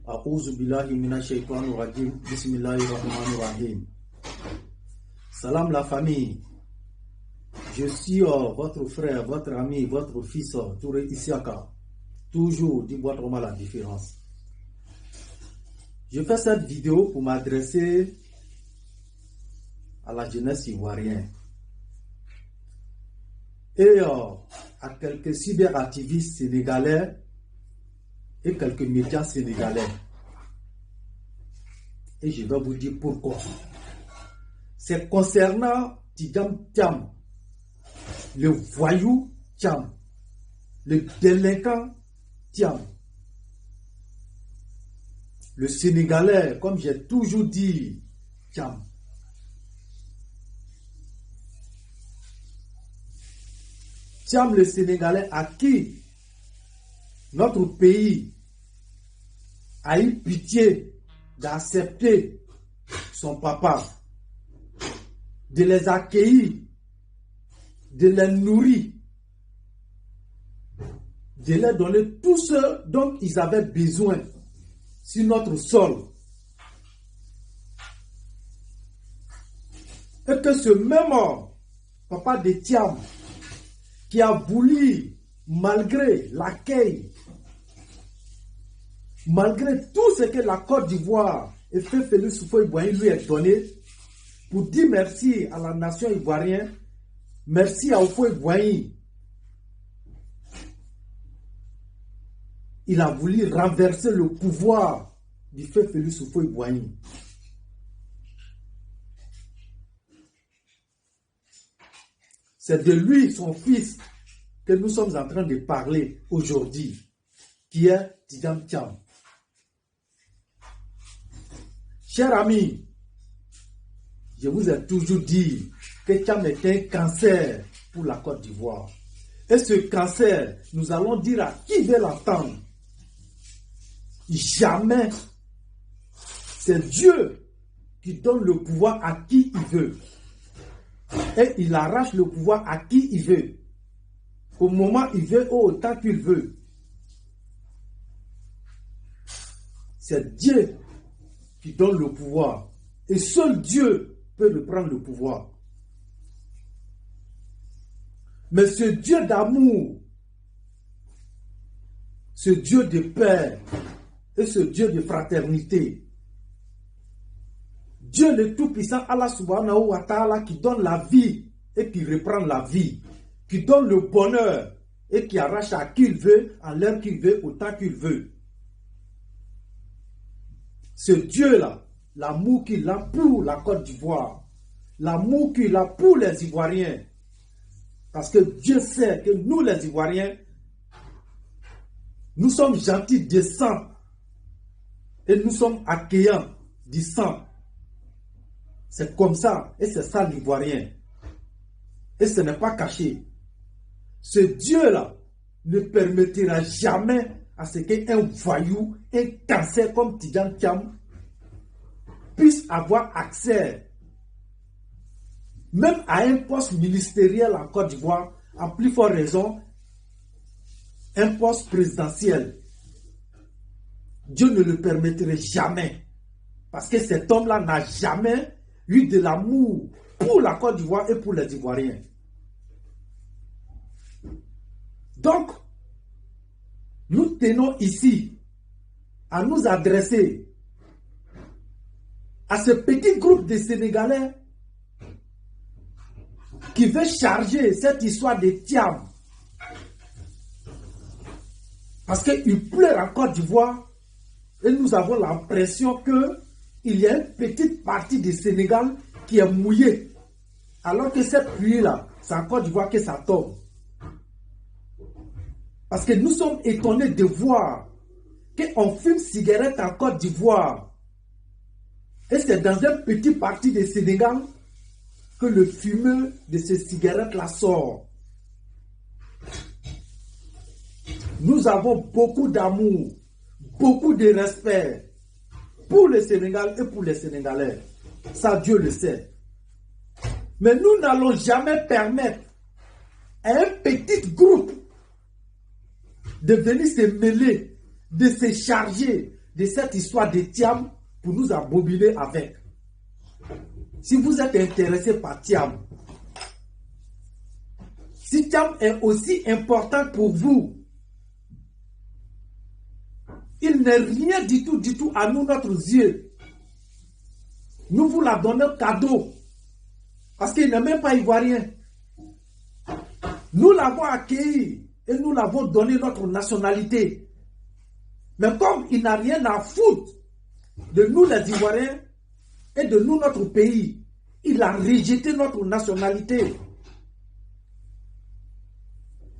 A'ouzou billahi minash shaitanir rajim. Bismillahirrahmanirrahim. Salam la famille. Je suis votre frère, votre ami, votre fils, Touré Isiaka. Toujours dit boîte la différence. Je fais cette vidéo pour m'adresser à la jeunesse ivoirienne et à quelques cyberactivistes sénégalais et quelques médias sénégalais. Et je vais vous dire pourquoi. C'est concernant Tidjam Thiam, le voyou Thiam, le délinquant Thiam. Le Sénégalais, comme j'ai toujours dit, Thiam. Thiam, le Sénégalais, à qui notre pays a eu pitié d'accepter son papa, de les accueillir, de les nourrir, de leur donner tout ce dont ils avaient besoin sur notre sol. Et que ce même papa de Thiam, qui a voulu, malgré l'accueil, malgré tout ce que la Côte d'Ivoire et Félix Houphouët-Boigny lui a donné, pour dire merci à la nation ivoirienne, merci à Houphouët-Boigny, il a voulu renverser le pouvoir du Félix Houphouët-Boigny. C'est de lui, son fils, que nous sommes en train de parler aujourd'hui, qui est Tidjam Thiam. Chers amis, je vous ai toujours dit que Thiam est un cancer pour la Côte d'Ivoire. Et ce cancer, nous allons dire à qui veut l'entendre. Jamais, c'est Dieu qui donne le pouvoir à qui il veut. Et il arrache le pouvoir à qui il veut. Au moment il veut, au temps qu'il veut. C'est Dieu qui donne le pouvoir. Et seul Dieu peut reprendre le pouvoir. Mais ce Dieu d'amour, ce Dieu de paix et ce Dieu de fraternité, Dieu le Tout-Puissant, Allah subhanahu wa ta'ala, qui donne la vie et qui reprend la vie, qui donne le bonheur et qui arrache à qui il veut, en l'heure qu'il veut, au temps qu'il veut. Ce Dieu-là, l'amour qu'il a pour la Côte d'Ivoire, l'amour qu'il a pour les Ivoiriens, parce que Dieu sait que nous les Ivoiriens, nous sommes gentils de sang et nous sommes accueillants du sang. C'est comme ça, et c'est ça l'Ivoirien. Et ce n'est pas caché. Ce Dieu-là ne permettra jamais à ce qu'un voyou, un cancer comme Tidjam Thiam puisse avoir accès, même à un poste ministériel en Côte d'Ivoire, en plus forte raison, un poste présidentiel. Dieu ne le permettrait jamais. Parce que cet homme-là n'a jamais eu de l'amour pour la Côte d'Ivoire et pour les Ivoiriens. Donc, nous tenons ici à nous adresser à ce petit groupe de Sénégalais qui veut charger cette histoire de Thiam. Parce qu'il pleure en Côte d'Ivoire et nous avons l'impression qu'il y a une petite partie du Sénégal qui est mouillée. Alors que cette pluie-là, c'est en Côte d'Ivoire que ça tombe. Parce que nous sommes étonnés de voir qu'on fume cigarette en Côte d'Ivoire. Et c'est dans un petit parti du Sénégal que le fumeur de ces cigarettes-là sort. Nous avons beaucoup d'amour, beaucoup de respect pour le Sénégal et pour les Sénégalais. Ça, Dieu le sait. Mais nous n'allons jamais permettre à un petit groupe de venir se mêler, de se charger, de cette histoire de Thiam pour nous abobiner avec. Si vous êtes intéressé par Thiam, si Thiam est aussi important pour vous, il n'est rien du tout à nous, notre yeux. Nous vous la donnons cadeau. Parce qu'il n'est même pas ivoirien. Nous l'avons accueilli et nous l'avons donné notre nationalité. Mais comme il n'a rien à foutre de nous les Ivoiriens et de nous notre pays, il a rejeté notre nationalité.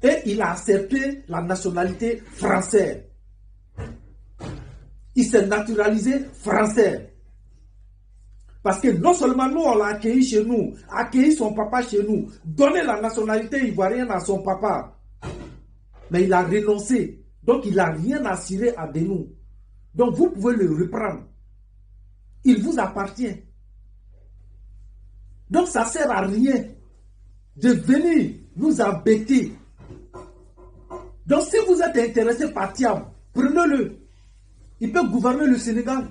Et il a accepté la nationalité française. Il s'est naturalisé français. Parce que non seulement nous, on l'a accueilli chez nous, accueilli son papa chez nous, donné la nationalité ivoirienne à son papa. Mais il a renoncé. Donc il n'a rien à cirer à de nous. Donc vous pouvez le reprendre. Il vous appartient. Donc ça ne sert à rien de venir nous embêter. Donc si vous êtes intéressé par Thiam, prenez-le. Il peut gouverner le Sénégal.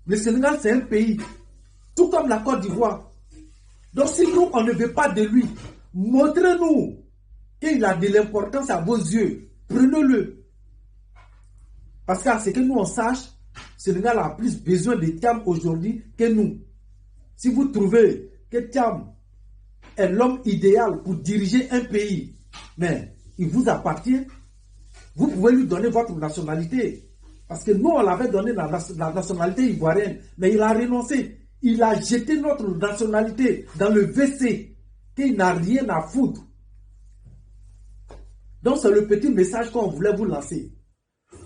Le Sénégal, c'est un pays. Tout comme la Côte d'Ivoire. Donc si nous, on ne veut pas de lui, montrez-nous qu'il a de l'importance à vos yeux. Prenez-le. Parce qu'à ce que nous, on sache, le Sénégal a plus besoin de Thiam aujourd'hui que nous. Si vous trouvez que Thiam est l'homme idéal pour diriger un pays, mais il vous appartient, vous pouvez lui donner votre nationalité. Parce que nous, on l'avait donné la nationalité ivoirienne, mais il a renoncé. Il a jeté notre nationalité dans le WC, qu'il n'a rien à foutre. Donc, c'est le petit message qu'on voulait vous lancer.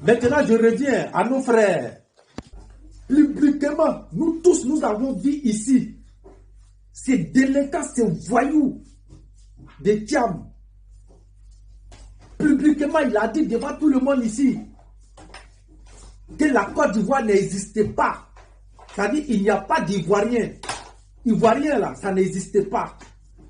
Maintenant, je reviens à nos frères. Publiquement, nous tous, nous avons vu ici ces délinquants, ces voyous de Thiam. Publiquement, il a dit devant tout le monde ici que la Côte d'Ivoire n'existait pas. C'est-à-dire qu'il n'y a pas d'Ivoirien. Ivoirien là, ça n'existait pas.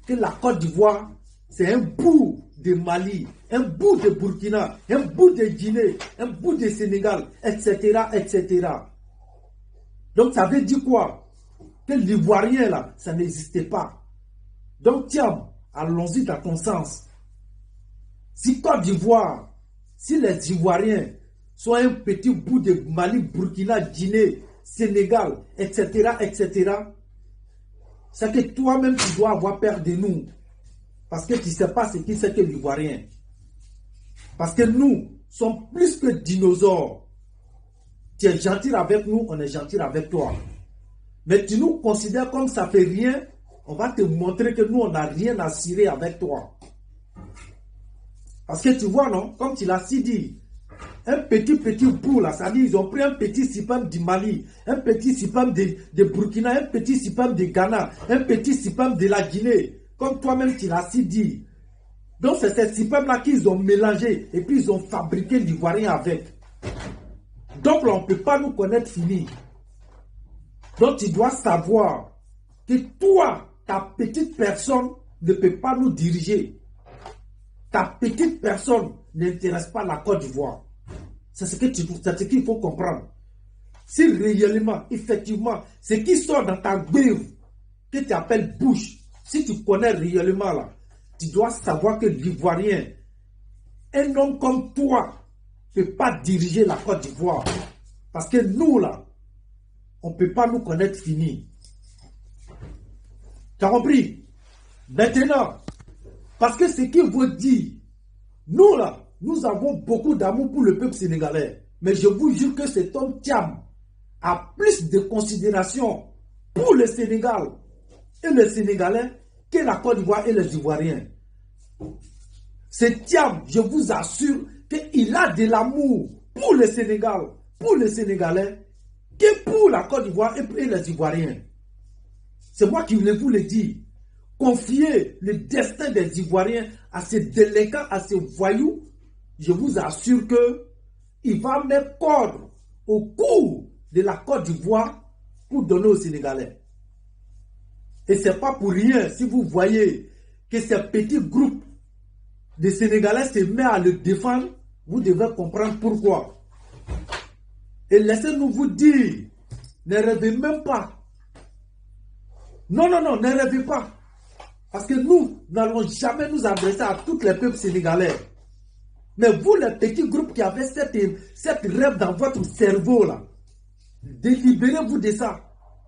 Que la Côte d'Ivoire, c'est un bout de Mali, un bout de Burkina, un bout de Guinée, un bout de Sénégal, etc., etc. Donc ça veut dire quoi? Que l'Ivoirien là, ça n'existait pas. Donc tiens, allons-y dans ton sens. Si Côte d'Ivoire, si les Ivoiriens sont un petit bout de Mali, Burkina, Guinée, Sénégal, etc., etc., c'est que toi-même tu dois avoir peur de nous. Parce que tu ne sais pas ce qui c'est que l'Ivoirien. Parce que nous sommes plus que dinosaures. Tu es gentil avec nous, on est gentil avec toi. Mais tu nous considères comme ça fait rien, on va te montrer que nous, on n'a rien à cirer avec toi. Parce que tu vois, non, comme tu l'as si dit, un petit bout là, ça dit ils ont pris un petit sipam du Mali, un petit sipam de Burkina, un petit sipam de Ghana, un petit sipam de la Guinée, comme toi-même tu l'as si dit. Donc c'est ces sipam là qu'ils ont mélangé et puis ils ont fabriqué l'Ivoirien avec. Donc là, on ne peut pas nous connaître fini. Donc tu dois savoir que toi, ta petite personne ne peut pas nous diriger. Ta petite personne n'intéresse pas la Côte d'Ivoire. C'est ce qu'il faut comprendre. Si réellement, effectivement, ce qui sort dans ta grève, que tu appelles bouche, si tu connais réellement là, tu dois savoir que l'Ivoirien, un homme comme toi, ne peut pas diriger la Côte d'Ivoire. Parce que nous là, on ne peut pas nous connaître fini. Tu as compris? Maintenant, parce que ce qu'il veut dire, nous là, nous avons beaucoup d'amour pour le peuple sénégalais. Mais je vous jure que cet homme Thiam a plus de considération pour le Sénégal et les Sénégalais que la Côte d'Ivoire et les Ivoiriens. C'est Thiam, je vous assure qu'il a de l'amour pour le Sénégal, pour les Sénégalais, que pour la Côte d'Ivoire et les Ivoiriens. C'est moi qui voulais vous le dire. Confier le destin des Ivoiriens à ces délinquants, à ces voyous, je vous assure qu'il va mettre corde au cou de la Côte d'Ivoire pour donner aux Sénégalais. Et ce n'est pas pour rien si vous voyez que ces petits groupes de Sénégalais se mettent à le défendre, vous devez comprendre pourquoi. Et laissez-nous vous dire, ne rêvez même pas. Non, non, non, ne rêvez pas. Parce que nous n'allons jamais nous adresser à tous les peuples sénégalais. Mais vous, les petits groupes qui avez cette rêve dans votre cerveau là, délibérez-vous de ça.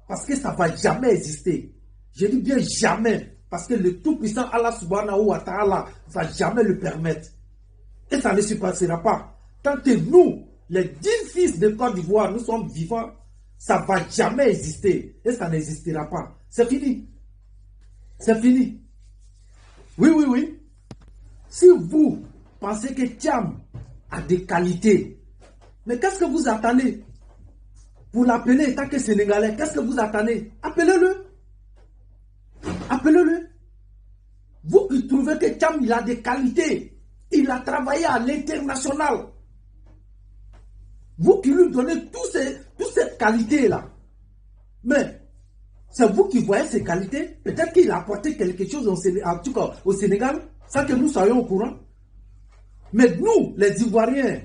Parce que ça ne va jamais exister. Je dis bien jamais. Parce que le tout-puissant Allah subhanahu wa ta'ala ne va jamais le permettre. Et ça ne se passera pas. Tant que nous, les 10 fils de Côte d'Ivoire, nous sommes vivants, ça ne va jamais exister. Et ça n'existera pas. C'est fini. C'est fini. Oui, oui, oui. Si vous pensez que Thiam a des qualités, mais qu'est-ce que vous attendez pour l'appeler tant que Sénégalais? Qu'est-ce que vous attendez? Appelez-le. Appelez-le. Vous qui trouvez que Thiam il a des qualités, il a travaillé à l'international. Vous qui lui donnez toutes ces qualités-là. Mais c'est vous qui voyez ces qualités. Peut-être qu'il a apporté quelque chose en tout cas au Sénégal, sans que nous soyons au courant. Mais nous, les Ivoiriens,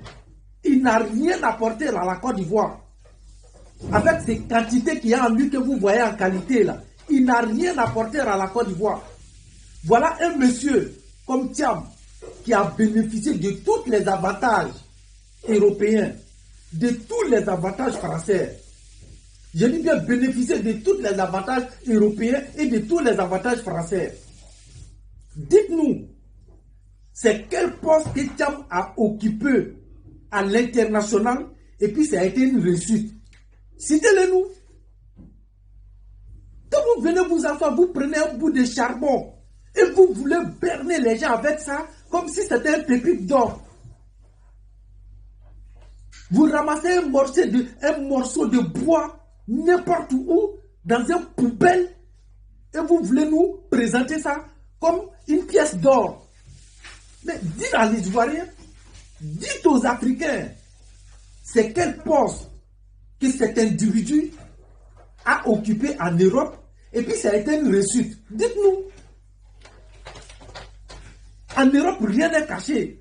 il n'a rien apporté à la Côte d'Ivoire. Avec ces quantités qu'il y a en lui que vous voyez en qualité là, il n'a rien apporté à la Côte d'Ivoire. Voilà un monsieur comme Thiam qui a bénéficié de tous les avantages européens, de tous les avantages français. Je dis bien bénéficier de tous les avantages européens et de tous les avantages français. Dites-nous, c'est quel poste que Thiam a occupé à l'international et puis ça a été une réussite. Citez-le-nous. Quand vous venez vous asseoir, vous prenez un bout de charbon et vous voulez berner les gens avec ça comme si c'était un pépite d'or. Vous ramassez un morceau de bois n'importe où, dans une poubelle, et vous voulez nous présenter ça comme une pièce d'or. Mais dites à l'Ivoirien, dites aux Africains, c'est quel poste que cet individu a occupé en Europe, et puis ça a été une réussite. Dites-nous. En Europe, rien n'est caché.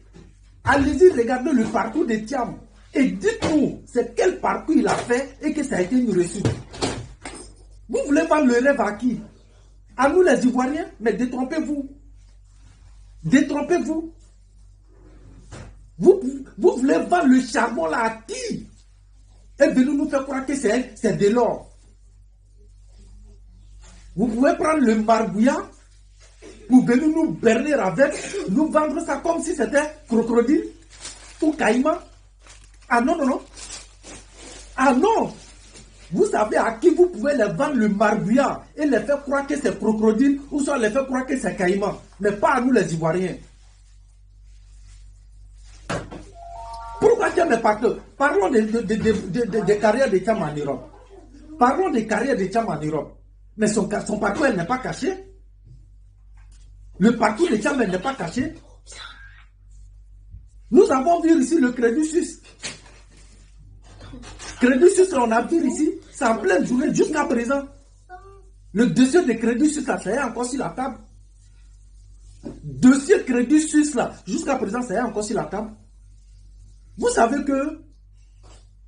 Allez-y, regardez le parcours de Thiam. Et dites-nous, c'est quel parcours il a fait et que ça a été une réussite. Vous voulez vendre le rêve à qui? À nous les Ivoiriens? Mais détrompez-vous. Détrompez-vous. Vous voulez vendre le charbon là à qui? Et venez nous faire croire que c'est de l'or. Vous pouvez prendre le marbouillat pour venir nous berner avec, nous vendre ça comme si c'était crocodile ou caïman. Ah non, non, non. Ah non. Vous savez à qui vous pouvez les vendre le marbouillat et les faire croire que c'est crocodile ou soit les faire croire que c'est caïman. Mais pas à nous les Ivoiriens. Pourquoi Thiam est parti? Parlons des carrières de Thiam en Europe. Parlons des carrières de Thiam en Europe. Mais son parcours n'est pas caché. Le parcours de Thiam n'est pas caché. Nous avons vu ici le Crédit Suisse. Crédit Suisse, on a vu ici, c'est en pleine journée jusqu'à présent. Le dossier de Crédit Suisse, là, ça est encore sur la table. Dossier Crédit Suisse, là, jusqu'à présent, ça est encore sur la table. Vous savez que,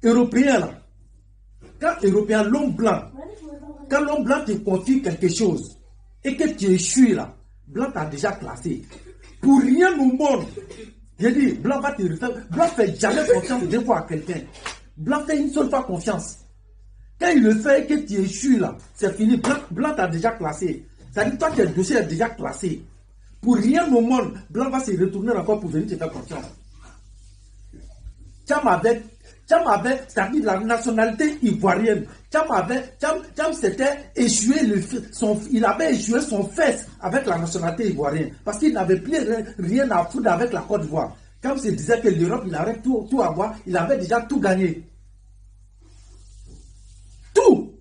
Européens, là, quand Européen, l'homme blanc, quand l'homme blanc te confie quelque chose et que tu échoues là, Blanc t'a déjà classé. Pour rien au monde, je dis, Blanc va te refaire. Blanc fait jamais confiance deux fois à quelqu'un. Blanc fait une seule fois confiance. Quand il le fait et que tu échoues là, c'est fini. Blanc t'a déjà classé. Ça dit, toi, ton dossier est déjà classé. Pour rien au monde, Blanc va se retourner encore pour venir te faire confiance. Thiam avait, c'est-à-dire la nationalité ivoirienne. Thiam s'était échoué, il avait échoué son fils avec la nationalité ivoirienne. Parce qu'il n'avait plus rien à foutre avec la Côte d'Ivoire. Quand il disait que l'Europe, il avait tout à voir, il avait déjà tout gagné. Tout.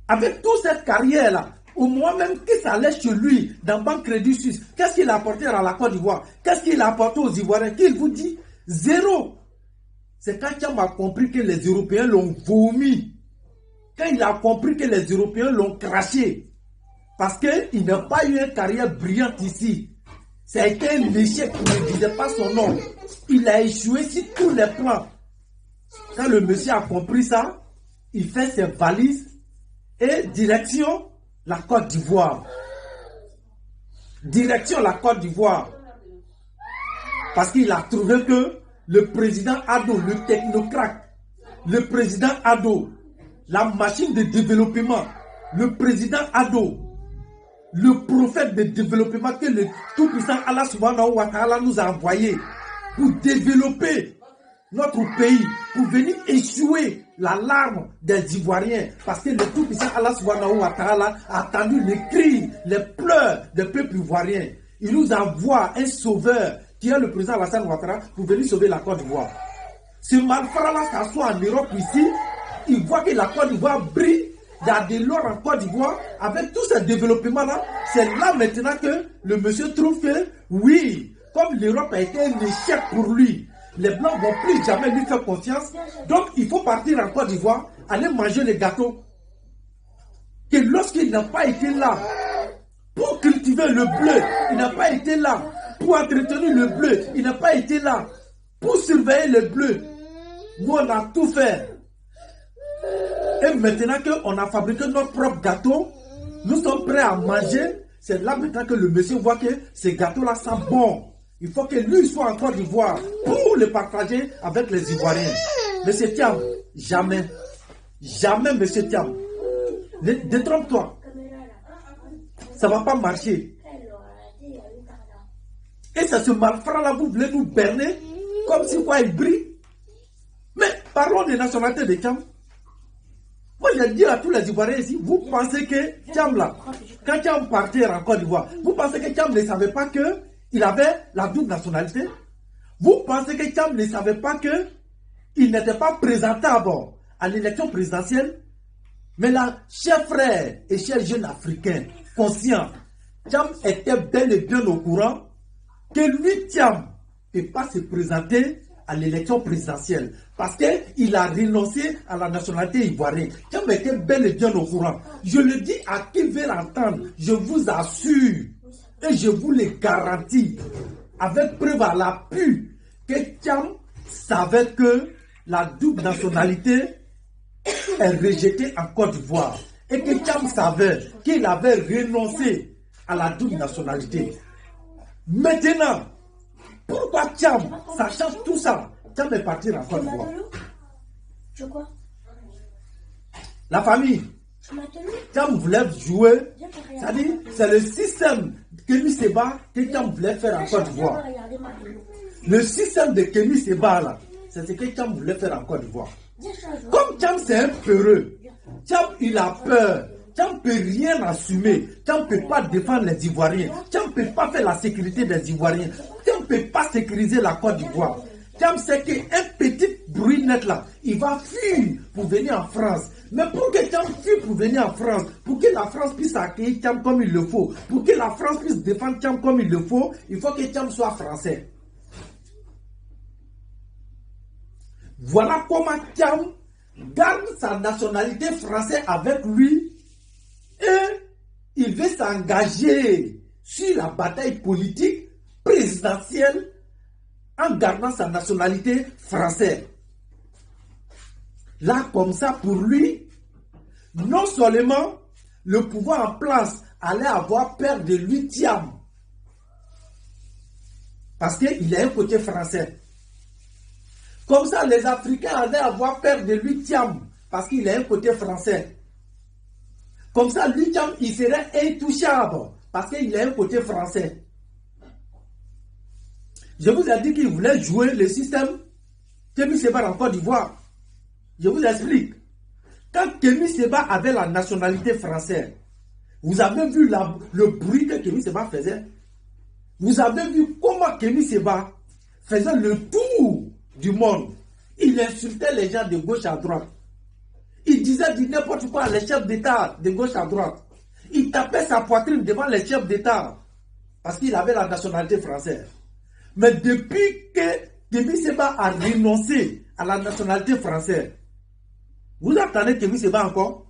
Avec toute cette carrière-là, au moment même que ça allait chez lui, dans Banque Crédit Suisse, qu'est-ce qu'il a apporté à la Côte d'Ivoire? Qu'est-ce qu'il a apporté aux Ivoiriens? Qu'il vous dit? Zéro. C'est quand Thiam a compris que les Européens l'ont vomi. Quand il a compris que les Européens l'ont craché. Parce qu'il n'a pas eu une carrière brillante ici. Ça a été un échec qui ne disait pas son nom. Il a échoué sur tous les plans. Quand le monsieur a compris ça, il fait ses valises et direction la Côte d'Ivoire. Direction la Côte d'Ivoire. Parce qu'il a trouvé que le président Ado, le technocrate, le président Ado, la machine de développement, le président Ado, le prophète de développement que le tout-puissant Allah subhanahu wa ta'ala nous a envoyé pour développer notre pays, pour venir échouer la larme des Ivoiriens. Parce que le tout-puissant Allah subhanahu wa ta'ala a attendu les cris, les pleurs des peuples ivoiriens. Il nous envoie un sauveur qui est le président Alassane Ouattara pour venir sauver la Côte d'Ivoire. Ce malfrat-là s'assoit en Europe ici, il voit que la Côte d'Ivoire brille. Il y a de l'or en Côte d'Ivoire, avec tous ces développements-là, c'est là maintenant que le monsieur trouve que, oui, comme l'Europe a été un échec pour lui, les Blancs ne vont plus jamais lui faire confiance, donc il faut partir en Côte d'Ivoire, aller manger les gâteaux. Que lorsqu'il n'a pas été là pour cultiver le bleu, il n'a pas été là pour entretenir le bleu, il n'a pas été là pour surveiller le bleu. Nous, on a tout fait. Et maintenant qu'on a fabriqué notre propre gâteau, nous sommes prêts à manger. C'est là maintenant que le monsieur voit que ces gâteaux-là sont bons. Il faut que lui soit en Côte d'Ivoire pour le partager avec les Ivoiriens. Monsieur Thiam, jamais, jamais monsieur Thiam, détrompe-toi. Ça ne va pas marcher. Et c'est ce malfrat-là, vous voulez nous berner comme si quoi il brille. Mais parlons des nationalités de Thiam. Moi, je dis à tous les Ivoiriens ici, vous pensez que Thiam là, quand Thiam partait en Côte d'Ivoire, vous pensez que Thiam ne savait pas qu'il avait la double nationalité? Vous pensez que Thiam ne savait pas qu'il n'était pas présentable à l'élection présidentielle? Mais là, chers frères et chers jeunes africains conscients, Thiam était bel et bien au courant que lui, Thiam, ne peut pas se présenter à l'élection présidentielle parce qu'il a renoncé à la nationalité ivoirienne. Thiam était bel et bien au courant. Je le dis à qui veut l'entendre, je vous assure et je vous le garantis avec preuve à l'appui que Thiam savait que la double nationalité est rejetée en Côte d'Ivoire et que Thiam savait qu'il avait renoncé à la double nationalité. Maintenant, pourquoi Thiam, sachant tout ça, Thiam est parti en Côte d'Ivoire? Je quoi? La famille. Thiam voulait jouer, c'est-à-dire, c'est le système Kémy Séba que Thiam voulait faire en Côte d'Ivoire. Le système de Kémy Séba, là, c'est ce que Thiam voulait faire en Côte d'Ivoire. Comme Thiam, c'est un peureux, Thiam, il a peur. Thiam ne peut rien assumer. Thiam ne peut pas défendre les Ivoiriens. Thiam ne peut pas faire la sécurité des Ivoiriens. Thiam ne peut pas sécuriser la Côte d'Ivoire. Thiam sait qu'un petit bruit net là, il va fuir pour venir en France. Mais pour que Thiam fuit pour venir en France, pour que la France puisse accueillir Thiam comme il le faut, pour que la France puisse défendre Thiam comme il le faut, il faut que Thiam soit français. Voilà comment Thiam garde sa nationalité française avec lui. Et il veut s'engager sur la bataille politique présidentielle en gardant sa nationalité française. Là, comme ça, pour lui, non seulement le pouvoir en place allait avoir peur de lui, Thiam, parce qu'il a un côté français. Comme ça, les Africains allaient avoir peur de lui, Thiam, parce qu'il a un côté français. Comme ça, lui, Thiam, il serait intouchable parce qu'il a un côté français. Je vous ai dit qu'il voulait jouer le système Kémy Séba en Côte d'Ivoire. Je vous explique. Quand Kémy Séba avait la nationalité française, vous avez vu le bruit que Kémy Séba faisait. Vous avez vu comment Kémy Séba faisait le tour du monde. Il insultait les gens de gauche à droite. Il disait du n'importe quoi à les chefs d'État de gauche à droite. Il tapait sa poitrine devant les chefs d'État parce qu'il avait la nationalité française. Mais depuis que Kémy Séba a renoncé à la nationalité française, vous attendez Kémy Séba encore?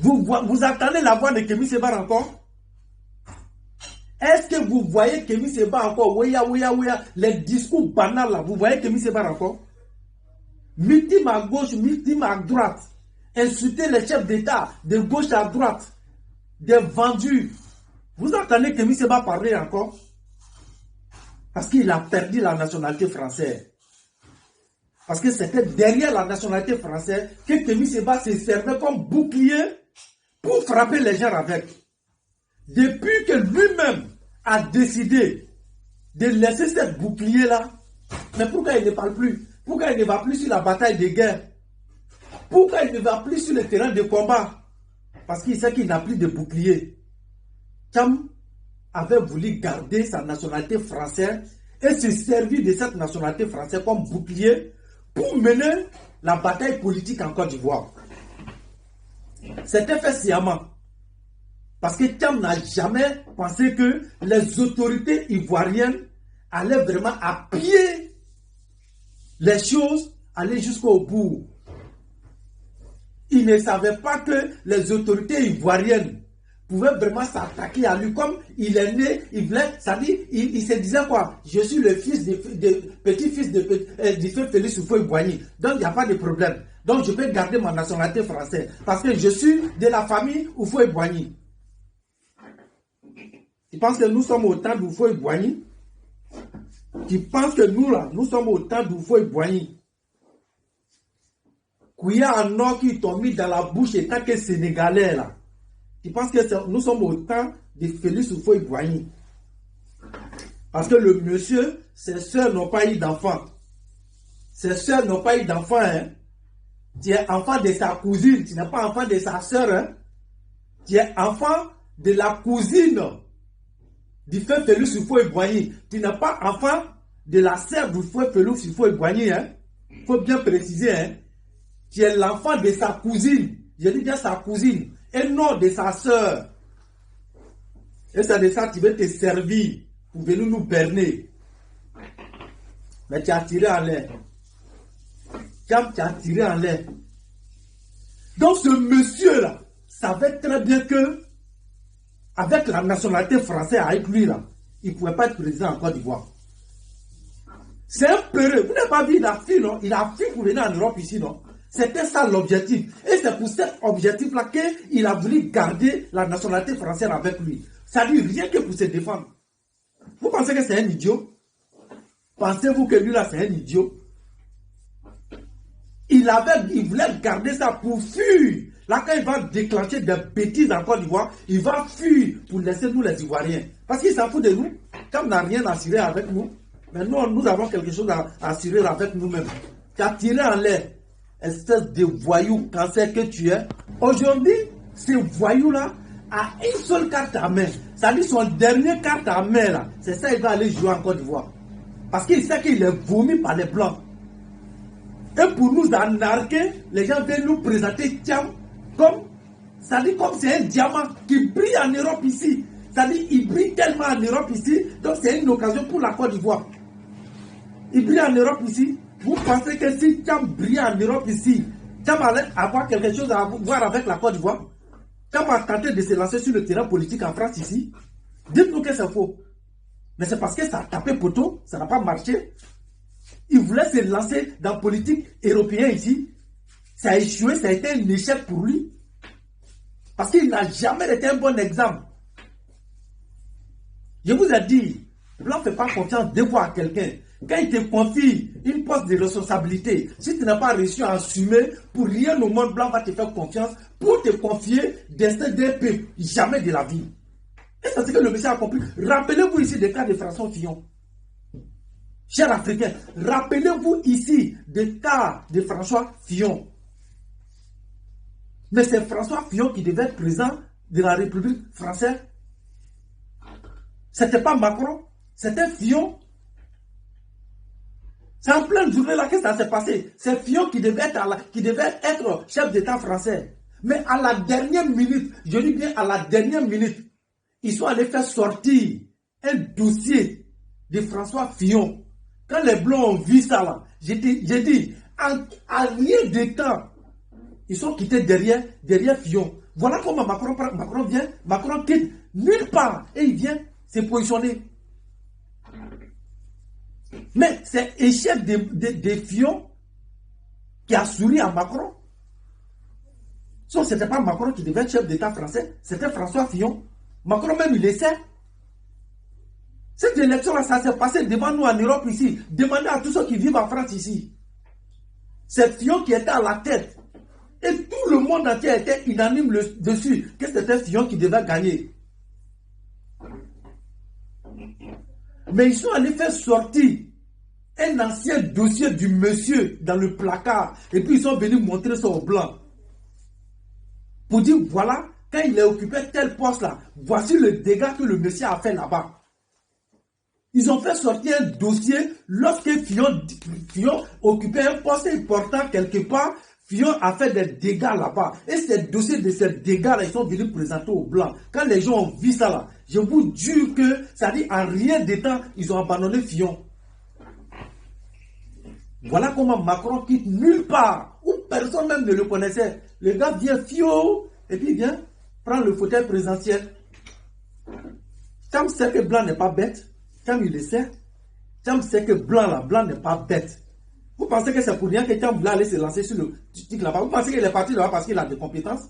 Vous attendez la voix de Kémy Séba encore? Est-ce que vous voyez Kémy Séba encore? Ouya, ouya, ouya, les discours banals là, vous voyez Kémy Séba encore? Victime à gauche, victime à droite. Insulter les chefs d'État de gauche à droite. Des vendus. Vous entendez que Seba parler encore? Parce qu'il a perdu la nationalité française. Parce que c'était derrière la nationalité française que Kémy Seba se servait comme bouclier pour frapper les gens avec. Depuis que lui-même a décidé de laisser ce bouclier-là, mais pourquoi il ne parle plus? Pourquoi il ne va plus sur la bataille de guerre? Pourquoi il ne va plus sur le terrain de combat? Parce qu'il sait qu'il n'a plus de bouclier. Thiam avait voulu garder sa nationalité française et se servir de cette nationalité française comme bouclier pour mener la bataille politique en Côte d'Ivoire. C'était fait sciemment. Parce que Thiam n'a jamais pensé que les autorités ivoiriennes allaient vraiment appuyer les choses, aller jusqu'au bout. Il ne savait pas que les autorités ivoiriennes pouvaient vraiment s'attaquer à lui comme il est né, il voulait, ça dit, il se disait quoi? Je suis le fils petit-fils du feu Félix Houphouët-Boigny. Donc il n'y a pas de problème. Donc je peux garder ma nationalité française parce que je suis de la famille Houphouët-Boigny. Tu penses que nous sommes au temps d'Houphouët-Boigny? Tu penses que nous là, nous sommes au temps d'Houphouët-Boigny? Kouya en or qui t'ont mis dans la bouche et tant que Sénégalais là. Tu penses que nous sommes au temps de Félix Houphouët-Boigny? Parce que le monsieur, ses soeurs n'ont pas eu d'enfant. Ses soeurs n'ont pas eu d'enfant. Hein? Tu es enfant de sa cousine, tu n'es pas enfant de sa soeur. Hein? Tu es enfant de la cousine du feu Félix Houphouët-Boigny. Tu n'es pas enfant de la sœur du feu Félix Houphouët-Boigny. Il faut bien préciser. Hein? Tu es l'enfant de sa cousine. Je dis bien sa cousine. Et non de sa sœur. Et c'est de ça que tu veux te servir pour venir nous berner. Mais tu as tiré en l'air. Tu as tiré en l'air. Donc ce monsieur-là savait très bien que avec la nationalité française avec lui, là, il ne pouvait pas être président en Côte d'Ivoire. C'est un peureux. Vous n'avez pas vu, il a fui, non? Il a fui pour venir en Europe ici, non? C'était ça l'objectif. Et c'est pour cet objectif-là qu'il a voulu garder la nationalité française avec lui. Ça dit rien que pour se défendre. Vous pensez que c'est un idiot? Pensez-vous que lui là c'est un idiot? Il voulait garder ça pour fuir. Là quand il va déclencher des bêtises en Côte d'Ivoire, il va fuir pour laisser nous les Ivoiriens. Parce qu'il s'en fout de nous. Comme on n'a rien à assurer avec nous, mais nous avons quelque chose à assurer avec nous-mêmes. Tu as tiré en l'air. Espèce de voyou cancer que tu es. Aujourd'hui, ce voyou-là a une seule carte à main. Ça dit son dernier carte à main là. C'est ça, il va aller jouer en Côte d'Ivoire. Parce qu'il sait qu'il est vomi par les Blancs. Et pour nous anarquer, les gens viennent nous présenter Thiam comme, ça dit comme c'est un diamant qui brille en Europe ici. Ça dit il brille tellement en Europe ici, donc c'est une occasion pour la Côte d'Ivoire. Il brille en Europe ici. Vous pensez que si Thiam brille en Europe ici, Thiam allait avoir quelque chose à voir avec la Côte d'Ivoire? Thiam a tenté de se lancer sur le terrain politique en France ici. Dites-nous que c'est faux. Mais c'est parce que ça a tapé poteau, ça n'a pas marché. Il voulait se lancer dans la politique européenne ici. Ça a échoué, ça a été un échec pour lui. Parce qu'il n'a jamais été un bon exemple. Je vous ai dit, Blanc ne fait pas confiance deux fois à quelqu'un. Quand il te confie une poste de responsabilité, si tu n'as pas réussi à assumer, pour rien au monde, Blanc va te faire confiance pour te confier destin d'un peuple. Jamais de la vie. Et c'est ce que le monsieur a compris. Rappelez-vous ici des cas de François Fillon. Chers Africains, rappelez-vous ici des cas de François Fillon. Mais c'est François Fillon qui devait être président de la République française. C'était pas Macron, c'était Fillon. C'est en pleine journée là que ça s'est passé. C'est Fillon qui devait être chef d'État français. Mais à la dernière minute, je dis bien à la dernière minute, ils sont allés faire sortir un dossier de François Fillon. Quand les Blancs ont vu ça là, j'ai dit, à rien de temps, ils sont quittés derrière Fillon. Voilà comment Macron vient, Macron quitte nulle part et il vient se positionner. Mais c'est échec de Fillon qui a souri à Macron. Ce n'était pas Macron qui devait être chef d'État français, c'était François Fillon. Macron même, il le sait. Cette élection-là, ça s'est passé devant nous en Europe ici. Demandez à tous ceux qui vivent en France ici. C'est Fillon qui était à la tête. Et tout le monde entier était unanime dessus que c'était Fillon qui devait gagner. Mais ils sont allés faire sortir un ancien dossier du monsieur dans le placard. Et puis ils sont venus montrer ça aux Blancs. Pour dire, voilà, quand il a occupé tel poste là, voici le dégât que le monsieur a fait là-bas. Ils ont fait sortir un dossier lorsque Fillon occupait un poste important quelque part. Fillon a fait des dégâts là-bas. Et ces dossiers de ces dégâts-là, ils sont venus présenter aux Blancs. Quand les gens ont vu ça là, je vous jure que, ça dit, en rien de temps, ils ont abandonné Fillon. Voilà comment Macron quitte nulle part, où personne même ne le connaissait. Le gars vient Fillon, et puis il vient prendre le fauteuil présidentiel. Tam sait que Blanc n'est pas bête. Tam il le sait. Tam sait que Blanc n'est pas bête. Vous pensez que c'est pour rien que Tam voulait aller se lancer sur le TikTok là-bas? Vous pensez qu'il est parti là-bas parce qu'il a des compétences?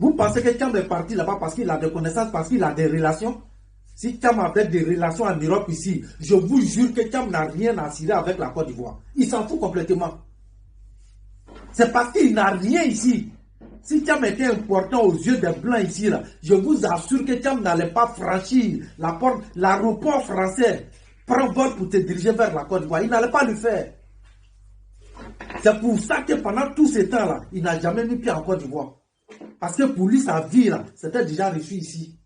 Vous pensez que Tam est parti là-bas parce qu'il a des connaissances, parce qu'il a des relations? Si Tam avait des relations en Europe ici, je vous jure que Tam n'a rien à cirer avec la Côte d'Ivoire. Il s'en fout complètement. C'est parce qu'il n'a rien ici. Si Tam était important aux yeux des Blancs ici, là, je vous assure que Tam n'allait pas franchir la porte, l'aéroport français, prendre vol pour te diriger vers la Côte d'Ivoire. Il n'allait pas le faire. C'est pour ça que pendant tout ce temps-là, il n'a jamais mis pied en Côte d'Ivoire. Parce que pour lui, sa vie, là, c'était déjà reçu ici.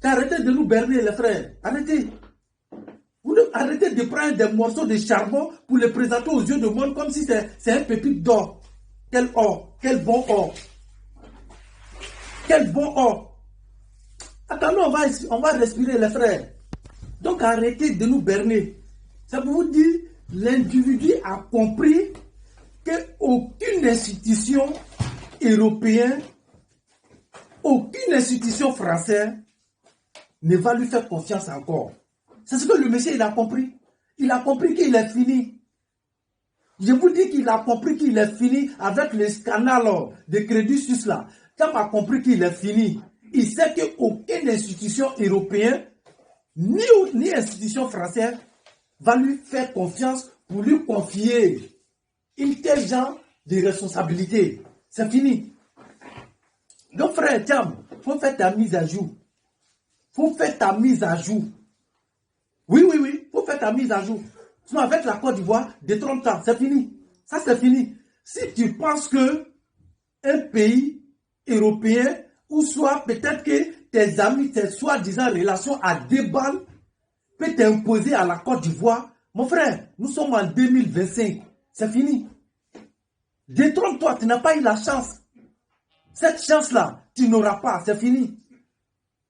Arrêtez de nous berner, les frères. Arrêtez. Arrêtez de prendre des morceaux de charbon pour les présenter aux yeux du monde comme si c'est un pépite d'or. Quel or, quel bon or. Quel bon or. Attendez, on va respirer, les frères. Donc arrêtez de nous berner. Ça vous dit, l'individu a compris qu'aucune institution européenne, aucune institution française ne va lui faire confiance encore. C'est ce que le monsieur il a compris. Il a compris qu'il est fini. Je vous dis qu'il a compris qu'il est fini avec le scandale de Crédit Suisse là. Tam a compris qu'il est fini. Il sait qu'aucune institution européenne, ni institution française, va lui faire confiance pour lui confier une telle genre de responsabilité. C'est fini. Donc frère Tam, il faut faire ta mise à jour. Faut faire ta mise à jour. Oui, faut faire ta mise à jour. Sinon, avec la Côte d'Ivoire, détrompe-toi, c'est fini. Ça, c'est fini. Si tu penses que un pays européen, ou soit peut-être que tes amis, tes soi-disant relations à deux balles, peut t'imposer à la Côte d'Ivoire, mon frère, nous sommes en 2025. C'est fini. Détrompe-toi, tu n'as pas eu la chance. Cette chance-là, tu n'auras pas, c'est fini.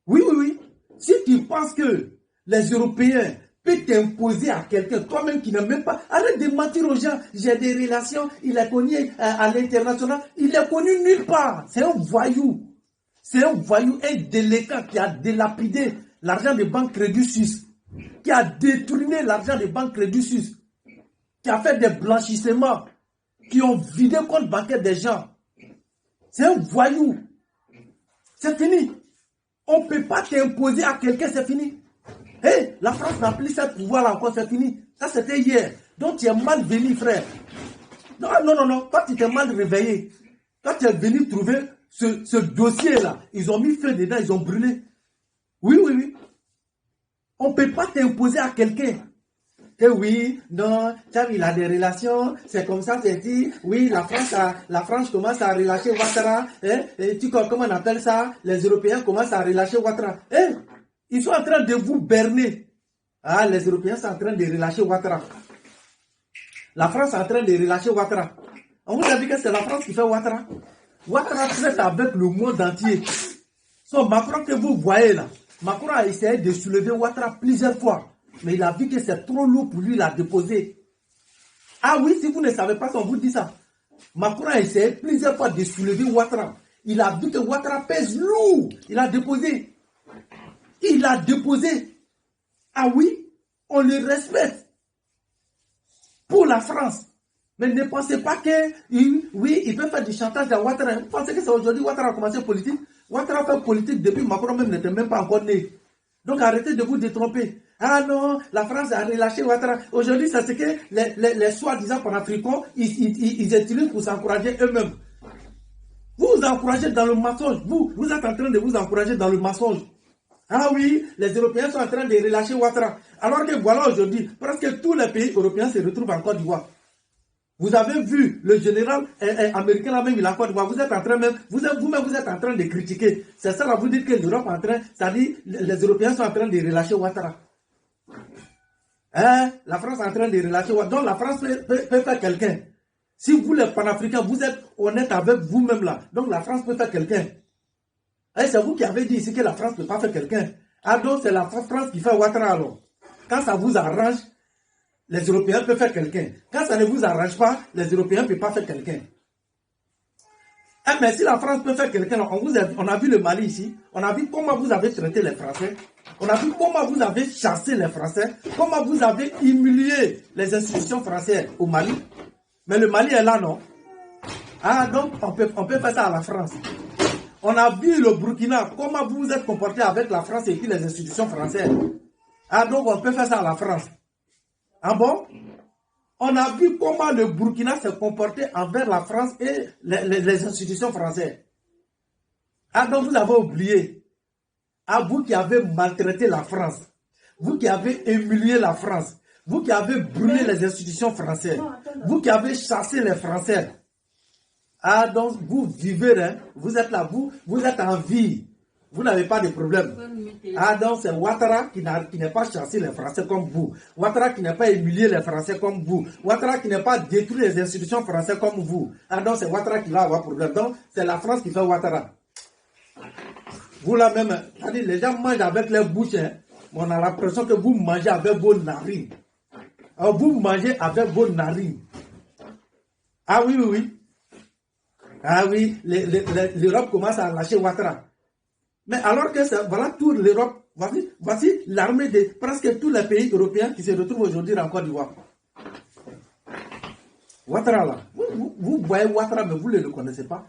Oui. Si tu penses que les Européens peuvent t'imposer à quelqu'un, toi-même qui n'as même pas, arrête de mentir aux gens. J'ai des relations, il est connu à l'international, il est connu nulle part. C'est un voyou. C'est un voyou, un délinquant qui a délapidé l'argent des banques Crédit Suisse, qui a détourné l'argent des banques Crédit Suisse, qui a fait des blanchissements, qui ont vidé le compte bancaire des gens. C'est un voyou. C'est fini. On ne peut pas t'imposer à quelqu'un, c'est fini. Hey, la France n'a plus ce pouvoir encore, c'est fini. Ça, c'était hier. Donc, tu es mal venu, frère. Non. Toi, tu t'es mal réveillé. Toi, tu es venu trouver ce dossier-là. Ils ont mis feu dedans, ils ont brûlé. Oui. On ne peut pas t'imposer à quelqu'un. Et oui, non, il a des relations, c'est comme ça, c'est dit. Oui, la France commence à relâcher Ouattara. Et comment on appelle ça? Les Européens commencent à relâcher Ouattara. Ils sont en train de vous berner. Ah, les Européens sont en train de relâcher Ouattara. La France est en train de relâcher Ouattara. On vous a dit que c'est la France qui fait Ouattara. Ouattara traite avec le monde entier. So, Macron que vous voyez là, Macron a essayé de soulever Ouattara plusieurs fois. Mais il a vu que c'est trop lourd pour lui, il a déposé. Ah oui, si vous ne savez pas, on vous dit ça. Macron a essayé plusieurs fois de soulever Ouattara. Il a vu que Ouattara pèse lourd. Il a déposé. Ah oui, on le respecte. Pour la France. Mais ne pensez pas que, oui, il peut faire du chantage à Ouattara. Vous pensez que c'est aujourd'hui Ouattara a commencé politique? Ouattara fait politique depuis Macron même n'était même pas encore né. Donc arrêtez de vous détromper. Ah non, la France a relâché Ouattara. Aujourd'hui, c'est ce que les soi-disant panafricains, ils utilisent pour s'encourager eux-mêmes. Vous vous encouragez dans le mensonge. Vous êtes en train de vous encourager dans le mensonge. Ah oui, les Européens sont en train de relâcher Ouattara. Alors que voilà aujourd'hui, presque tous les pays européens se retrouvent en Côte d'Ivoire. Vous avez vu le général américain là même, il a Côte d'Ivoire. Vous êtes en train même, vous-même vous êtes en train de critiquer. C'est ça là, vous dites que l'Europe est en train, c'est-à-dire les Européens sont en train de relâcher Ouattara. Hein? La France est en train de relâcher Ouattara. Donc la France peut faire quelqu'un. Si vous les panafricains, vous êtes honnête avec vous-même là, donc la France peut faire quelqu'un. Et c'est vous qui avez dit ici que la France ne peut pas faire quelqu'un. Ah donc c'est la France qui fait Ouattara alors. Quand ça vous arrange, les Européens peuvent faire quelqu'un. Quand ça ne vous arrange pas, les Européens ne peuvent pas faire quelqu'un. Eh, mais si la France peut faire quelqu'un, on a vu le Mali ici, on a vu comment vous avez traité les Français, on a vu comment vous avez chassé les Français, comment vous avez humilié les institutions françaises au Mali. Mais le Mali est là, non? Ah, donc on peut faire ça à la France. On a vu le Burkina, comment vous vous êtes comporté avec la France et puis les institutions françaises. Ah, donc on peut faire ça à la France. Ah bon? On a vu comment le Burkina s'est comporté envers la France et les institutions françaises. Ah, donc vous avez oublié. Ah, vous qui avez maltraité la France, vous qui avez humilié la France, vous qui avez brûlé les institutions françaises, vous qui avez chassé les Français. Ah, donc vous vivez, hein? Vous êtes là, vous êtes en vie. Vous n'avez pas de problème. Ah, donc c'est Ouattara qui n'est pas chassé les Français comme vous. Ouattara qui n'a pas humilié les Français comme vous. Ouattara qui n'a pas détruit les institutions françaises comme vous. Ah, donc c'est Ouattara qui va avoir problème. Donc c'est la France qui fait Ouattara. Vous là même, c'est-à-dire les gens mangent avec les bouches, hein? On a l'impression que vous mangez avec vos narines. Alors vous mangez avec vos narines. Ah oui, oui, oui. Ah oui, l'Europe commence à lâcher Ouattara. Mais alors que ça, voilà toute l'Europe, voici l'armée de presque tous les pays européens qui se retrouvent aujourd'hui en Côte d'Ivoire. Ouattara là, vous voyez Ouattara mais vous ne le connaissez pas.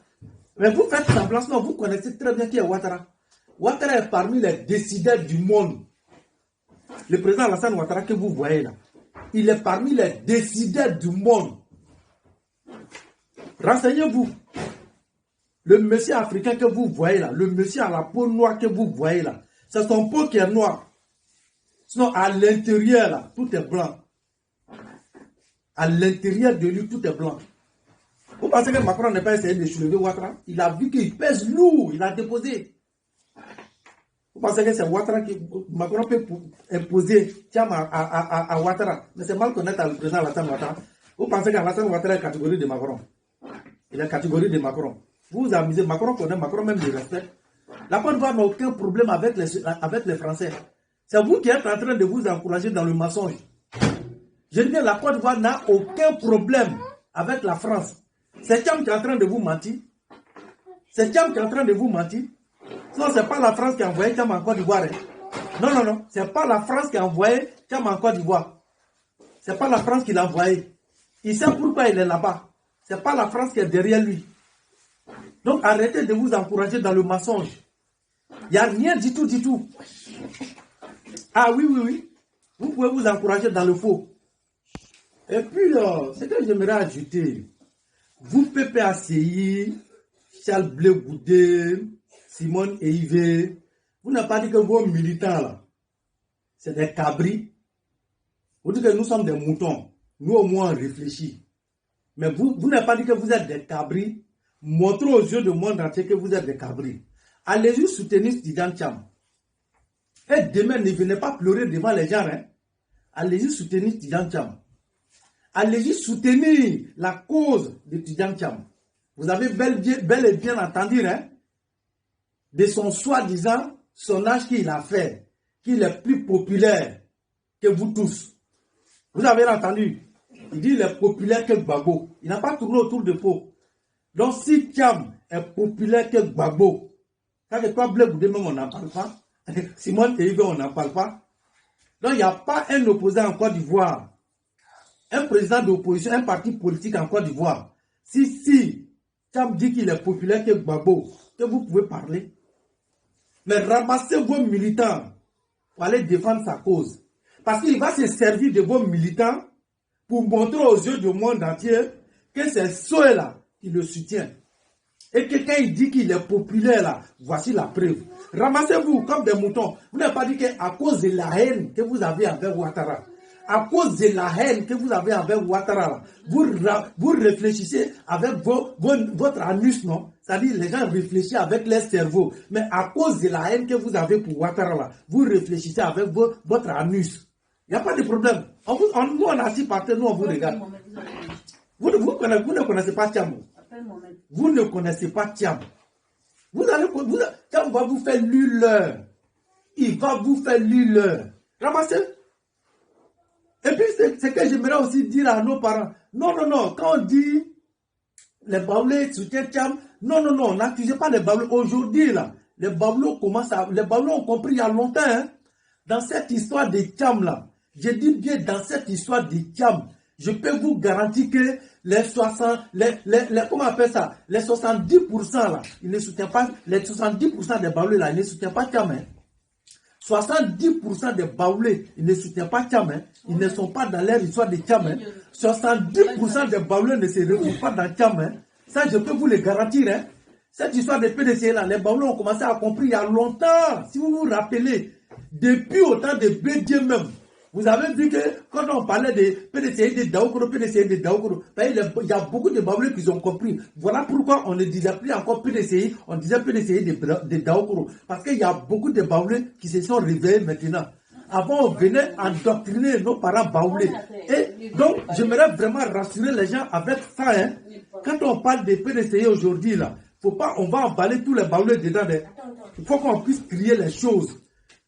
Mais vous faites semblant, non, vous connaissez très bien qui est Ouattara. Ouattara est parmi les décideurs du monde. Le président Alassane Ouattara que vous voyez là, il est parmi les décideurs du monde. Renseignez-vous. Le monsieur africain que vous voyez là, le monsieur à la peau noire que vous voyez là, c'est son peau qui est noire. Sinon, à l'intérieur là, tout est blanc. À l'intérieur de lui, tout est blanc. Vous pensez que Macron n'a pas essayé de soulever Ouattara? Il a vu qu'il pèse lourd, il a déposé. Vous pensez que c'est Ouattara que Macron peut imposer à Ouattara? Mais c'est mal connaître le président Alassane Ouattara. Vous pensez qu'Alassane Ouattara est catégorie de Macron? Il est catégorie de Macron. Vous vous amusez, Macron connaît, Macron même le respecte. La Côte d'Ivoire n'a aucun problème avec les Français. C'est vous qui êtes en train de vous encourager dans le mensonge. Je dis bien, la Côte d'Ivoire n'a aucun problème avec la France. C'est Thiam qui est en train de vous mentir. C'est Thiam qui est en train de vous mentir. Sinon, ce n'est pas la France qui a envoyé Thiam en Côte d'Ivoire. Non, non, non. Ce n'est pas la France qui a envoyé Thiam en Côte d'Ivoire. Ce n'est pas la France qui l'a envoyé. Il sait pourquoi il est là-bas. Ce n'est pas la France qui est derrière lui. Donc arrêtez de vous encourager dans le mensonge. Il n'y a rien du tout, du tout. Ah oui, oui, oui. Vous pouvez vous encourager dans le faux. Et puis, ce que j'aimerais ajouter, vous PPACI, Charles Blé Goudé, Simone et Yves, vous n'avez pas dit que vos militants là, c'est des cabris. Vous dites que nous sommes des moutons. Nous au moins on réfléchit. Mais vous n'avez pas dit que vous êtes des cabris. Montrez aux yeux du monde entier que vous êtes des cabris. Allez-y soutenir Tidjane Thiam. Et demain, ne venez pas pleurer devant les gens. Hein. Allez-y soutenir Tidjane Thiam. Allez-y soutenir la cause de Tidjane Thiam. Vous avez bel et bien entendu, hein, de son soi-disant sondage qu'il a fait, qu'il est plus populaire que vous tous. Vous avez entendu. Il dit qu'il est populaire que Gbagbo. Il n'a pas tourné autour de pot. Donc si Thiam est populaire que Gbagbo, quand toi Blé Goudé même on n'en parle pas, Simone et Yves on n'en parle pas. Donc il n'y a pas un opposant en Côte d'Ivoire un président d'opposition, un parti politique en Côte d'Ivoire, si Tcham dit qu'il est populaire que Gbagbo, que vous pouvez parler. Mais ramassez vos militants pour aller défendre sa cause. Parce qu'il va se servir de vos militants pour montrer aux yeux du monde entier que c'est ceux-là qui le soutiennent. Et que quand il dit qu'il est populaire là, voici la preuve. Ramassez-vous comme des moutons. Vous n'avez pas dit qu'à cause de la haine que vous avez avec Ouattara, à cause de la haine que vous avez avec Ouattara, vous réfléchissez avec votre anus, non? C'est-à-dire les gens réfléchissent avec leur cerveau. Mais à cause de la haine que vous avez pour Ouattara, vous réfléchissez avec votre anus. Il n'y a pas de problème. Nous, on a assis par terre, nous, on vous regarde. Vous ne connaissez pas Tcham. Vous ne connaissez pas Tcham. Tcham va vous faire l'heure. Il va vous faire l'heure. Ramassez. Et puis, c'est que j'aimerais aussi dire à nos parents. Non. Quand on dit les Baoulés soutiennent Tcham, non, n'accusez pas les Baoulés. Aujourd'hui, là, les Baoulés ont compris il y a longtemps, hein, dans cette histoire de Tcham, là. Je dis bien dans cette histoire de Tcham, je peux vous garantir que les 70% là, ils ne soutiennent pas, les 70% des Baoulés là, ils ne soutiennent pas Tcham. Hein. 70% des Baoulés, ils ne soutiennent pas Tcham. Hein. Ils ne sont pas dans leur histoire de Tcham. Hein. 70% des Baoulés ne se retrouvent pas dans Tcham. Hein. Ça, je peux vous le garantir. Hein. Cette histoire de PDC là, les Baoulés ont commencé à comprendre il y a longtemps. Si vous vous rappelez, depuis au temps de Bédié même, vous avez vu que quand on parlait de PDCI de Daoukoro, il y a beaucoup de Baoulés qui ont compris. Voilà pourquoi on ne disait plus encore PDCI, on disait PDCI de Daoukoro. Parce qu'il y a beaucoup de Baoulés qui se sont réveillés maintenant. Avant, on venait endoctriner nos parents Baoulés. Et donc, j'aimerais vraiment rassurer les gens avec ça. Hein. Quand on parle de PDCI aujourd'hui, là, faut pas, on va emballer tous les Baoulés dedans. Il faut qu'on puisse crier les choses.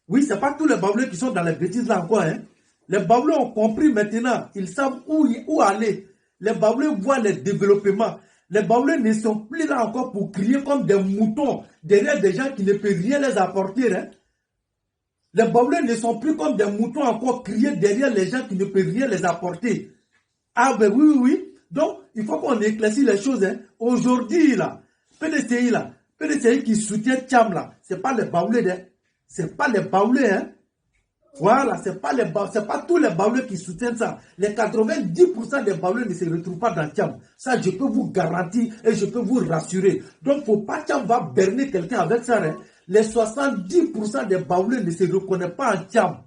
Oui, c'est pas tous les Baoulés qui sont dans les bêtises là encore. Hein. Les Baoulés ont compris maintenant, ils savent où aller. Les Baoulés voient les développements. Les Baoulés ne sont plus là encore pour crier comme des moutons derrière des gens qui ne peuvent rien les apporter. Hein. Les Baoulés ne sont plus comme des moutons encore crier derrière les gens qui ne peuvent rien les apporter. Ah ben oui. Donc, il faut qu'on éclaircisse les choses. Hein. Aujourd'hui, là, PDCI qui soutient Tcham, là, c'est pas les Baoulés. Hein. C'est pas les Baoulés, hein. Voilà, c'est pas tous les Baoulés qui soutiennent ça. Les 90% des Baoulés ne se retrouvent pas dans Tcham. Ça, je peux vous garantir et je peux vous rassurer. Donc, faut pas Tcham va berner quelqu'un avec ça. Hein. Les 70% des Baoulés ne se reconnaissent pas en Tcham.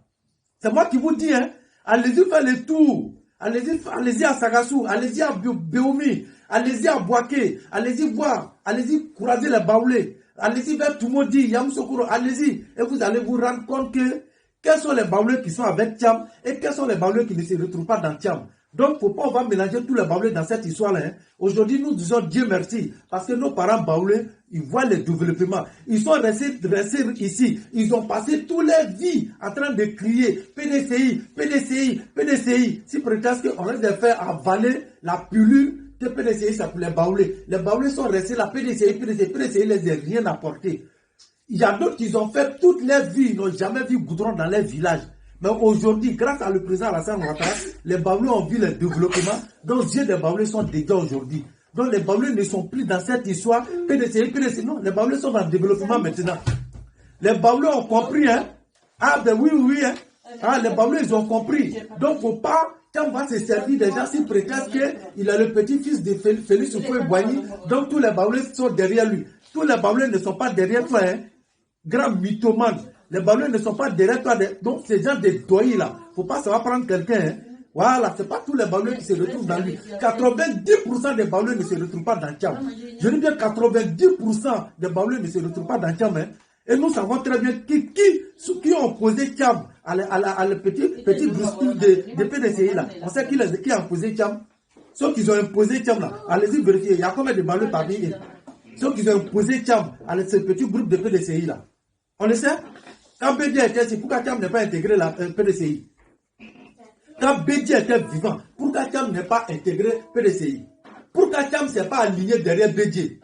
C'est moi qui vous dis, hein. Allez-y faire le tour. Allez-y à Sagassou, allez-y à Béoumi, allez-y à Boaké, allez-y voir, allez-y croiser les Baoulés. Allez-y vers Tumodi, Yamoussoukro, allez-y. Et vous allez vous rendre compte que quels sont les Baoulés qui sont avec Tcham et quels sont les Baoulés qui ne se retrouvent pas dans Tcham. Donc, faut pas, on va mélanger tous les Baoulés dans cette histoire-là. Hein. Aujourd'hui, nous disons Dieu merci parce que nos parents Baoulés, ils voient le développement. Ils sont restés ici. Ils ont passé toute leur vie en train de crier PDCI. Si peut-être qu'on les a fait avaler la pilule que PDCI, c'est pour les Baoulés. Les Baoulés sont restés là, PDCI les a rien apporté. Il y a d'autres qui ont fait toute leur vie, ils n'ont jamais vu goudron dans leur village. Mais aujourd'hui, grâce à le président Alassane Ouattara, les Baoulés ont vu le développement. Donc, les yeux des Baoulés sont déjà aujourd'hui. Donc, les Baoulés ne sont plus dans cette histoire. PDCI, non, les Baoulés sont dans le développement maintenant. Les Baoulés ont compris, hein. Ah, ben oui, hein. Ah, les Baoulés, ils ont compris. Donc, faut pas, quand on va se servir des gens, s'il prétendent qu'il a le petit-fils de Félix Houphouët-Boigny, donc tous les Baoulés sont derrière lui. Tous les Baoulés ne sont pas derrière toi, hein. Grand mythomane. Les Baoulés ne sont pas derrière toi. Donc, ces gens de doyers là, faut pas savoir prendre quelqu'un. Hein. Voilà, c'est pas tous les Baoulés qui se retrouvent dans lui. 90% des Baoulés ne se retrouvent pas dans Tcham. Je dis bien 90% des Baoulés ne se retrouvent pas dans Tcham. Hein. Et nous savons très bien qui ont opposé Tcham à le petit groupuscule de PDCI là. On sait qui a opposé Tcham. Ceux qui ont imposé Tcham là, allez-y vérifier. Il y a combien de Baoulés parmi eux? Ceux qui ont imposé Tcham à ce petit groupe de PDCI là. On le sait? Quand Bédié était ici, pourquoi Tcham n'est pas intégré la PDCI? Quand Bédié était vivant, pourquoi Tcham n'est pas intégré PDCI? Pourquoi Tcham ne s'est pas aligné derrière Bédié?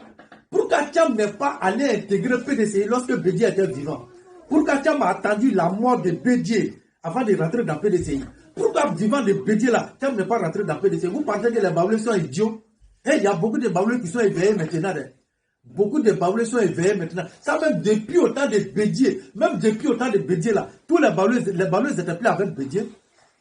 Pourquoi Tcham n'est pas allé intégrer PDCI lorsque Bédié était vivant? Pourquoi Tcham a attendu la mort de Bédié avant de rentrer dans PDCI? pourquoi vivant de Bédié là, Thiam n'est pas rentré dans PDC? Vous pensez que les Baoulés sont idiots? Il y a beaucoup de Baoulés qui sont éveillés maintenant. Beaucoup de Baoulés sont éveillés maintenant. Ça, même depuis autant de Bédié, même depuis autant de Bédié là, tous les Baoulés étaient plus avec Bédié.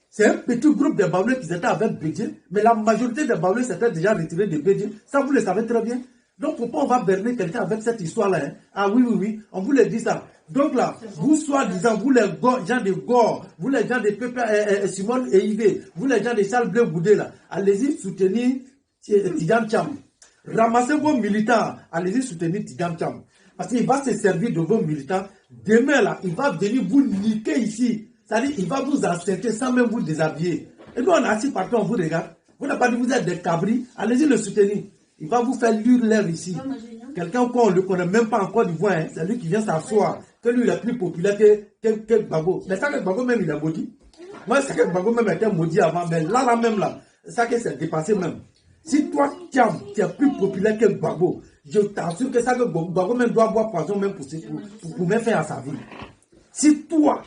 C'est un petit groupe de Baoulés qui étaient avec Bédié, mais la majorité des Baoulés s'étaient déjà retirés de Bédié. Ça, vous le savez très bien. Donc, pourquoi on va berner quelqu'un avec cette histoire-là, hein? Ah oui, on vous le dit ça. Donc là, vous soi-disant, vous les gens de Gore, vous les gens de Pépé, Simone et Yves, vous les gens de Charles Blé Goudé là, allez-y soutenir Tidjane Thiam. Ramassez vos militants, allez-y soutenir Tidjane Thiam. Parce qu'il va se servir de vos militants. Demain là, il va venir vous niquer ici. C'est-à-dire, il va vous enceinter sans même vous déshabiller. Et nous, on est assis partout, on vous regarde. Vous n'avez pas dit que vous êtes des cabris, allez-y le soutenir. Il va vous faire lire l'air ici. Quelqu'un qu'on ne le connaît même pas en Côte d'Ivoire, hein, c'est lui qui vient s'asseoir. Que lui, il est plus populaire que Gbagbo. Mais ça que Gbagbo même, il est maudit. Moi, c'est que Gbagbo même était maudit avant, mais là même, là, ça que c'est dépassé même. Si toi, Thiam, tu es plus populaire que Gbagbo, je t'assure que ça que Gbagbo même doit boire poison même pour mettre fin à sa vie. Si toi,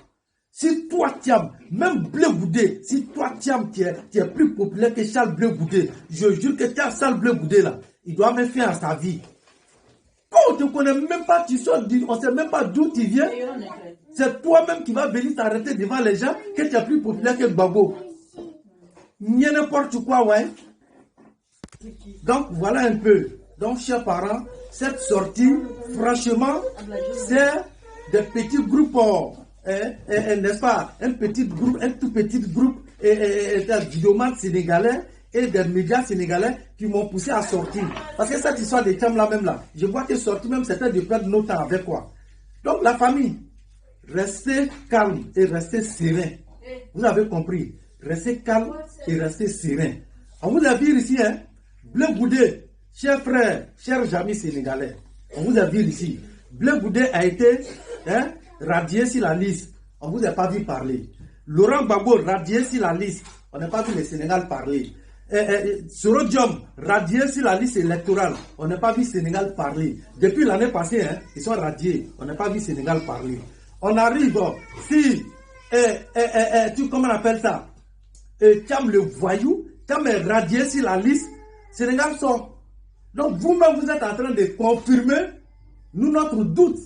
Thiam, même Blé Goudé, si toi, Thiam, tu es plus populaire que Charles Blé Goudé, je jure que Charles Blé Goudé, là, il doit mettre fin à sa vie. Quand on ne te connaît même pas, tu sors, on ne sait même pas d'où tu viens. C'est toi-même qui vas venir t'arrêter devant les gens que tu es plus populaire que Gbagbo. N'y a n'importe quoi, ouais. Donc, voilà un peu. Donc, chers parents, cette sortie, franchement, c'est des petits groupes, n'est-ce pas, un tout petit groupe d'idiomates sénégalais et des médias sénégalais qui m'ont poussé à sortir. Parce que cette histoire de Thiam là même là, je vois que sortir même c'était de perdre nos temps avec quoi. Donc la famille, restez calme et restez serein. Vous avez compris. Restez calme et restez serein. On vous a vu ici, hein, Blé Goudé, chers frères, chers amis sénégalais, on vous a vu ici. Blé Goudé a été radié sur la liste. On ne vous a pas vu parler. Laurent Gbagbo radié sur la liste. On n'a pas vu le Sénégal parler. Sorodium radié sur la liste électorale. On n'a pas vu le Sénégal parler. Depuis l'année passée, hein, ils sont radiés. On n'a pas vu le Sénégal parler. On arrive, si, comment on appelle ça? Thiam le voyou, Thiam est radié sur la liste. Sénégal sort. Donc vous-même, vous êtes en train de confirmer nous notre doute.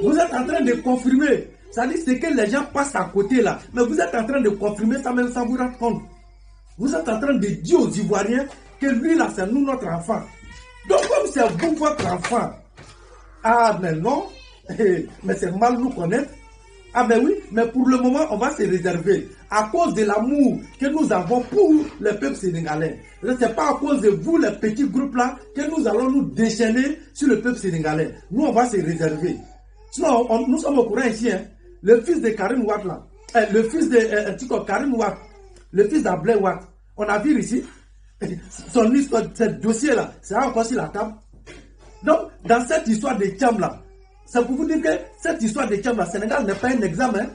Vous êtes en train de confirmer. Ça dit c'est que les gens passent à côté là. Mais vous êtes en train de confirmer ça même sans vous rendre compte. Vous êtes en train de dire aux Ivoiriens que lui là c'est nous notre enfant. Donc comme c'est vous votre enfant. Ah mais non. Mais c'est mal nous connaître. Ah mais oui, mais pour le moment on va se réserver. À cause de l'amour que nous avons pour le peuple sénégalais. Ce n'est pas à cause de vous les petits groupes là que nous allons nous déchaîner sur le peuple sénégalais. Nous on va se réserver. Sinon nous sommes au courant ici. Hein. Le fils de Karim Wade là. Le fils de Karim Wade. Le fils d'Ablé Wade. On a vu ici. Son histoire, ce dossier là. C'est encore sur la table. Donc dans cette histoire de Thiam là. C'est pour vous dire que cette histoire de Thiam, Sénégal n'est pas un examen.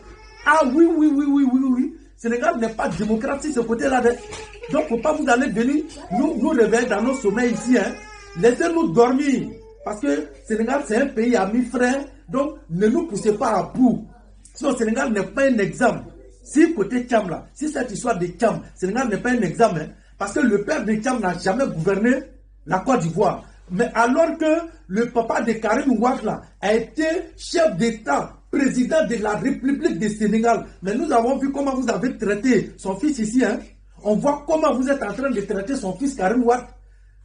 Ah oui. Sénégal n'est pas démocratique ce côté-là. Donc, il ne faut pas vous aller venir nous réveiller dans nos sommeils ici. Hein. Laissez-nous dormir. Parce que Sénégal, c'est un pays à mi-frères. Donc, ne nous poussez pas à bout. Sinon, Sénégal n'est pas un examen. Si côté Thiam, là, si cette histoire de Thiam, Sénégal n'est pas un examen. Parce que le père de Thiam n'a jamais gouverné la Côte d'Ivoire. Mais alors que le papa de Karim Wade là, a été chef d'État, président de la République du Sénégal. Mais nous avons vu comment vous avez traité son fils ici. Hein. On voit comment vous êtes en train de traiter son fils Karim Wade.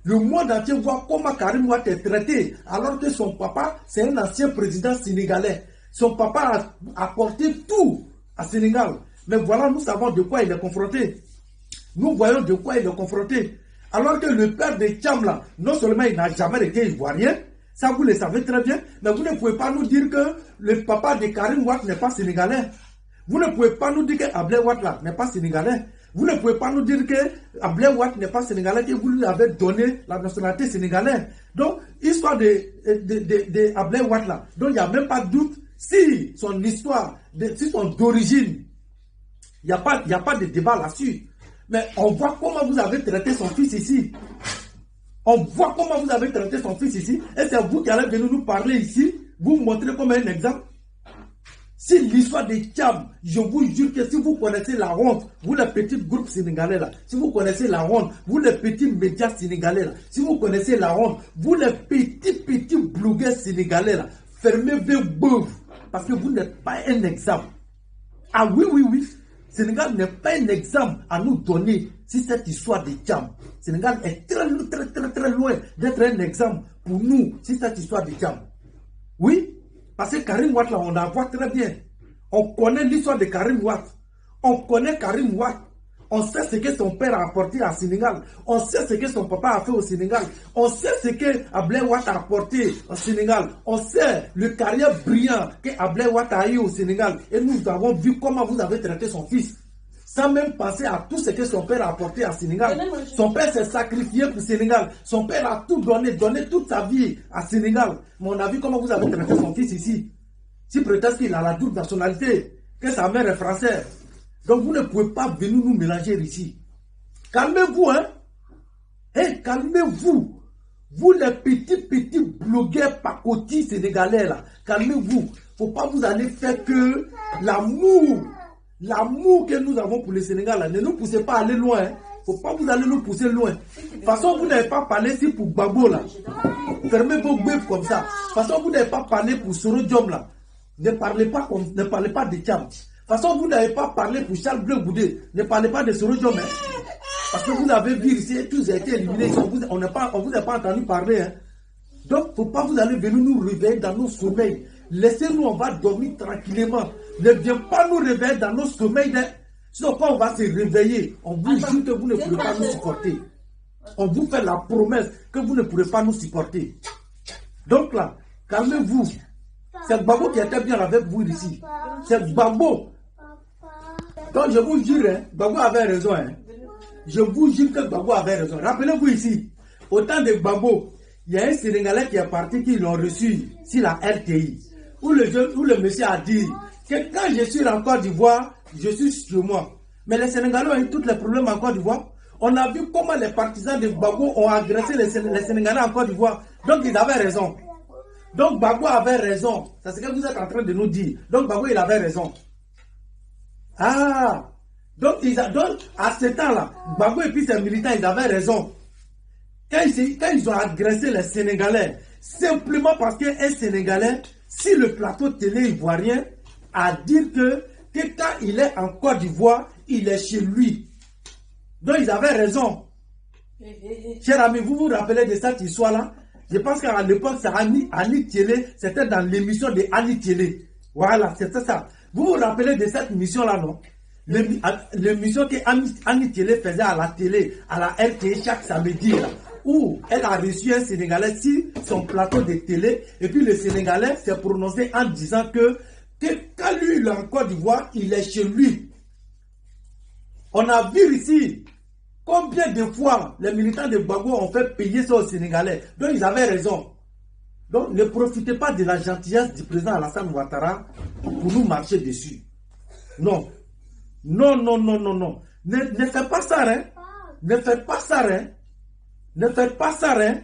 Le monde entier voit comment Karim Wade est traité. Alors que son papa, c'est un ancien président sénégalais. Son papa a apporté tout à Sénégal. Mais voilà, nous savons de quoi il est confronté. Nous voyons de quoi il est confronté. Alors que le père de Thiam là, non seulement il n'a jamais été ivoirien, ça vous le savez très bien, mais vous ne pouvez pas nous dire que le papa de Karim Wade n'est pas sénégalais. Vous ne pouvez pas nous dire que Ablé Wade là n'est pas sénégalais. Vous ne pouvez pas nous dire que Ablé Wade n'est pas sénégalais, que vous lui avez donné la nationalité sénégalaise. Donc, histoire de Ablé Wade là, donc il n'y a même pas de doute si son histoire, si son d'origine, il n'y a pas de débat là-dessus. Mais on voit comment vous avez traité son fils ici. On voit comment vous avez traité son fils ici. Et c'est vous qui allez venir nous parler ici, vous montrer comme un exemple. Si l'histoire de Thiam, je vous jure que si vous connaissez la honte, vous les petits groupes sénégalais là, si vous connaissez la honte, vous les petits médias sénégalais là, si vous connaissez la honte, vous les petits blogueurs sénégalais là, fermez vos bouffes, parce que vous n'êtes pas un exemple. Ah oui, Sénégal n'est pas un exemple à nous donner si cette histoire de Thiam. Sénégal est très loin d'être un exemple pour nous si cette histoire de Thiam. Oui. Parce que Karim Wade, là, on la voit très bien. On connaît l'histoire de Karim Wade. On connaît Karim Wade. On sait ce que son père a apporté au Sénégal. On sait ce que son papa a fait au Sénégal. On sait ce que Ablaye Wade a apporté au Sénégal. On sait le carrière brillant que Ablaye Wade a eu au Sénégal. Et nous avons vu comment vous avez traité son fils. Sans même penser à tout ce que son père a apporté au Sénégal. Son père s'est sacrifié pour le Sénégal. Son père a tout donné toute sa vie à Sénégal. Mais on a vu comment vous avez traité son fils ici. Si peut-être qu'il a la double nationalité, que sa mère est française. Donc vous ne pouvez pas venir nous mélanger ici. Calmez-vous, hein. Hey, calmez-vous. Vous les petits blogueurs pacotis sénégalais là. Calmez-vous. Faut pas vous aller faire que l'amour que nous avons pour le Sénégal, là, ne nous poussez pas à aller loin. Hein. Faut pas vous aller nous pousser loin. De toute façon, vous n'avez pas parlé ici pour Gbagbo là. Fermez vos bœufs comme ça. De toute façon, vous n'avez pas parlé pour Soro Diom là. Ne parlez pas de Thiam. De toute façon, vous n'avez pas parlé pour Charles Bleu Goudé. Ne parlez pas de Soro Diom. Hein. Parce que vous avez vu ici, tous ont été éliminés. On vous a pas entendu parler. Hein. Donc, il ne faut pas vous aller venir nous réveiller dans nos sommeils. Laissez-nous, on va dormir tranquillement. Ne viens pas nous réveiller dans nos sommeils. Hein. Sinon, quand on va se réveiller, on vous jure que vous ne pourrez pas nous supporter. On vous fait la promesse que vous ne pourrez pas nous supporter. Donc là, calmez-vous. C'est Gbagbo qui était bien avec vous ici. C'est Gbagbo. Donc je vous jure, hein, Gbagbo avait raison. Hein. Je vous jure que Gbagbo avait raison. Rappelez-vous ici, au temps de Gbagbo, il y a un Sénégalais qui est parti, qui l'ont reçu sur la RTI. Où le monsieur a dit que quand je suis en Côte d'Ivoire, je suis chez moi. Mais les Sénégalais ont eu tous les problèmes en Côte d'Ivoire. On a vu comment les partisans de Gbagbo ont agressé les Sénégalais en Côte d'Ivoire. Donc ils avaient raison. Donc Gbagbo avait raison. C'est ce que vous êtes en train de nous dire. Donc Gbagbo, il avait raison. Ah! Donc à ce temps-là, Gbagbo et puis ses militants, ils avaient raison. Quand ils ont agressé les Sénégalais, simplement parce qu'un Sénégalais, si le plateau télé ivoirien a dit que quand il est en Côte d'Ivoire, il est chez lui. Donc ils avaient raison. Chers amis, vous vous rappelez de cette histoire-là? Je pense qu'à l'époque, c'est Annie Télé, c'était dans l'émission de Annie Télé. Voilà, c'était ça. Vous vous rappelez de cette mission-là, non? L'émission que Annie Télé faisait à la télé, à la RTE chaque samedi, là, où elle a reçu un Sénégalais sur son plateau de télé, et puis le Sénégalais s'est prononcé en disant que quand lui, il est en Côte d'Ivoire, il est chez lui. On a vu ici combien de fois les militants de Gbagbo ont fait payer ça aux Sénégalais. Donc ils avaient raison. Donc ne profitez pas de la gentillesse du président Alassane Ouattara pour nous marcher dessus. Non. Non. Ne faites pas ça, hein. Ne faites pas ça, hein. Ne faites pas ça, hein.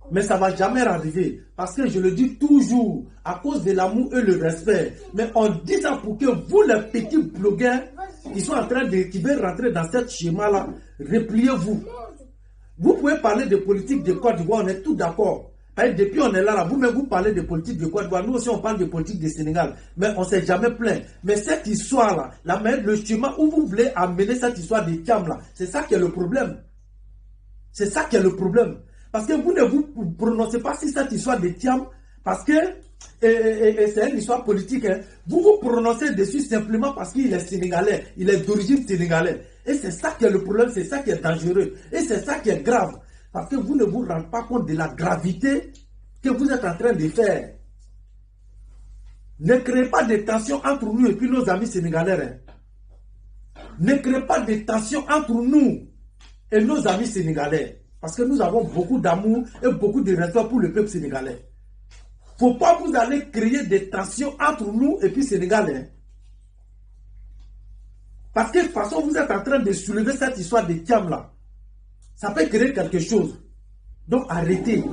Mais ça ne va jamais arriver. Parce que je le dis toujours, à cause de l'amour et le respect. Mais on dit ça pour que vous, les petits blogueurs, qui veulent rentrer dans ce schéma-là, repliez-vous. Vous pouvez parler de politique de Côte d'Ivoire, on est tous d'accord. Depuis on est là, vous-même vous parlez de politique de Côte d'Ivoire, nous aussi on parle de politique du Sénégal, mais on ne s'est jamais plaint. Mais cette histoire-là, le chemin où vous voulez amener cette histoire de Thiam-là, c'est ça qui est le problème. C'est ça qui est le problème. Parce que vous ne vous prononcez pas sur cette histoire de Thiam, parce que c'est une histoire politique. Hein. Vous vous prononcez dessus simplement parce qu'il est sénégalais, il est d'origine sénégalaise. Et c'est ça qui est le problème, c'est ça qui est dangereux. Et c'est ça qui est grave. Parce que vous ne vous rendez pas compte de la gravité que vous êtes en train de faire. Ne créez pas de tension entre nous et puis nos amis sénégalais. Hein. Ne créez pas de tension entre nous et nos amis sénégalais. Parce que nous avons beaucoup d'amour et beaucoup de respect pour le peuple sénégalais. Il ne faut pas vous aller créer des tensions entre nous et puis Sénégalais. Parce que de toute façon, vous êtes en train de soulever cette histoire de Thiam là. Ça peut créer quelque chose. Donc arrêtez.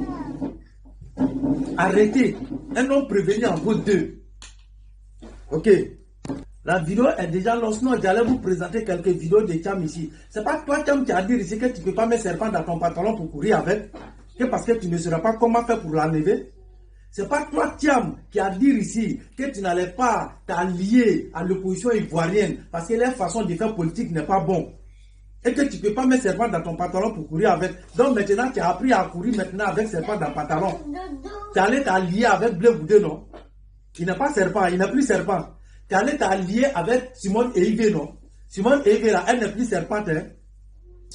Arrêtez. Un homme prévenu en vaut deux. Ok. La vidéo est déjà lancée. Sinon, j'allais vous présenter quelques vidéos de Thiam ici. C'est pas toi, Thiam, qui a dit ici que tu ne peux pas mettre serpent dans ton pantalon pour courir avec. Que parce que tu ne sauras pas comment faire pour l'enlever. C'est pas toi, Thiam, qui a dit ici que tu n'allais pas t'allier à l'opposition ivoirienne parce que leur façon de faire politique n'est pas bon. Et que tu ne peux pas mettre serpent dans ton pantalon pour courir avec. Donc maintenant, tu as appris à courir maintenant avec serpent dans le pantalon. Tu allais t'allier avec Blé Goudé, non? Il n'est pas serpent, il n'est plus serpent. Tu allais t'allier avec Simone Eivé, non? Simone Eivé, là, elle n'est plus serpente, hein?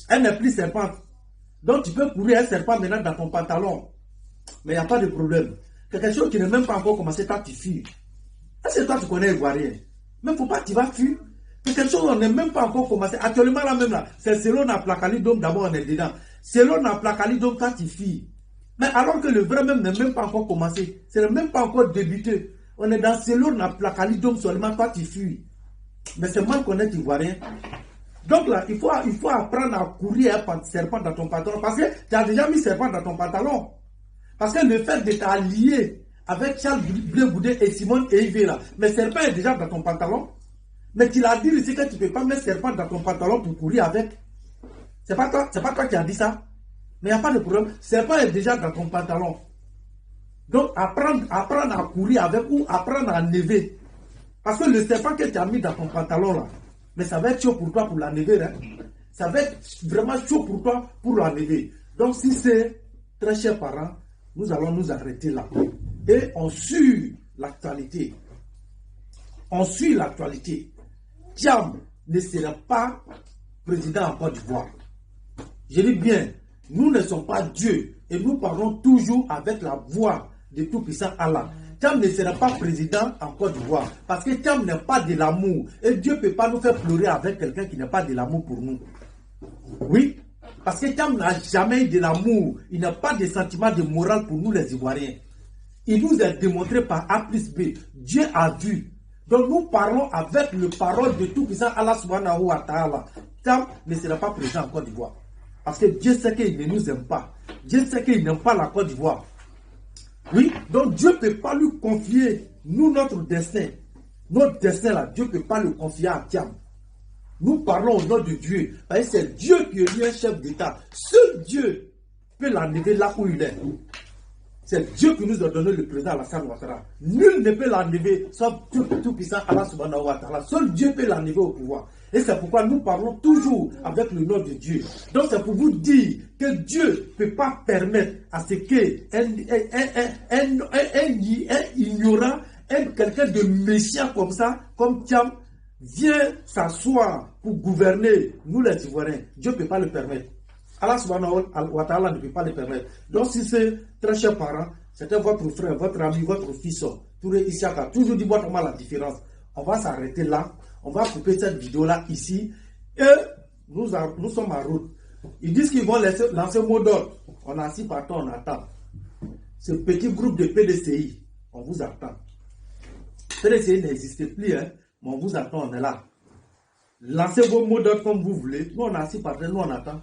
Elle n'est plus serpente. Donc tu peux courir un serpent maintenant dans ton pantalon. Mais il n'y a pas de problème. Quelque chose qui n'est même pas encore commencé, toi tu fuis. Est-ce que toi tu connais Ivoirien? Mais il ne faut pas que tu vas fuir. Quelque chose on n'est même pas encore commencé. Actuellement là même là, c'est selon la Placalidome, d'abord on est dedans. Selon la Placalidome, toi tu fuis. Mais alors que le vrai même n'est même pas encore commencé. C'est même pas encore débuté. On est dans selon la Placalidome seulement, toi tu fuis. Mais c'est mal connaître Ivoirien. Donc là, il faut apprendre à courir un serpent dans ton pantalon. Parce que tu as déjà mis serpent dans ton pantalon. Parce que le fait de t'allier avec Charles Blé Goudé et Simone Eivé là, mais serpent est déjà dans ton pantalon. Mais tu l'as dit ici que tu ne peux pas mettre serpent dans ton pantalon pour courir avec. C'est pas toi qui as dit ça. Mais il n'y a pas de problème. Serpent est déjà dans ton pantalon. Donc apprendre à courir avec ou apprendre à never. Parce que le serpent que tu as mis dans ton pantalon là, mais ça va être chaud pour toi pour la never. Hein? Ça va être vraiment chaud pour toi pour la never. Donc si c'est très chers parents, nous allons nous arrêter là. Et on suit l'actualité. On suit l'actualité. Thiam ne sera pas président en Côte d'Ivoire. Je dis bien, nous ne sommes pas Dieu et nous parlons toujours avec la voix de Tout-Puissant Allah. Thiam ne sera pas président en Côte d'Ivoire parce que Thiam n'est pas de l'amour et Dieu ne peut pas nous faire pleurer avec quelqu'un qui n'a pas de l'amour pour nous. Oui, parce que Thiam n'a jamais eu de l'amour, il n'a pas de sentiment de morale pour nous les Ivoiriens. Il nous a démontré par A plus B. Dieu a vu. Donc nous parlons avec le parole de Tout-Puissant Allah subhanahu wa ta'ala. Thiam ne sera pas président en Côte d'Ivoire. Parce que Dieu sait qu'il ne nous aime pas. Dieu sait qu'il n'aime pas la Côte d'Ivoire. Oui, donc Dieu ne peut pas lui confier, nous, notre destin. Notre destin là, Dieu ne peut pas le confier à Thiam. Nous parlons au nom de Dieu. Parce que c'est Dieu qui est lui un chef d'État. Seul Dieu peut l'enlever là où il est. C'est Dieu qui nous a donné le président Alassane Ouattara. Nul ne peut l'enlever, sauf Tout-Puissant Allah subhanahu wa ta'ala. Seul Dieu peut l'enlever au pouvoir. Et c'est pourquoi nous parlons toujours avec le nom de Dieu. Donc c'est pour vous dire que Dieu ne peut pas permettre à ce qu'un ignorant, quelqu'un de méchant comme ça, comme Thiam, vienne s'asseoir pour gouverner nous les Ivoiriens. Dieu ne peut pas le permettre. Allah subhanahu wa ta'ala ne peut pas le permettre. Donc si c'est très chers parents, c'était votre frère, votre ami, votre fils, Touré Isiaka, toujours dit moi la différence. On va s'arrêter là, on va couper cette vidéo-là ici, et nous sommes en route. Ils disent qu'ils vont lancer mot d'ordre. On est assis par temps, on attend. Ce petit groupe de PDCI, on vous attend. PDCI n'existe plus, hein, mais on vous attend, on est là. Lancez vos mots d'ordre comme vous voulez. Nous on est assis par terre, nous on attend.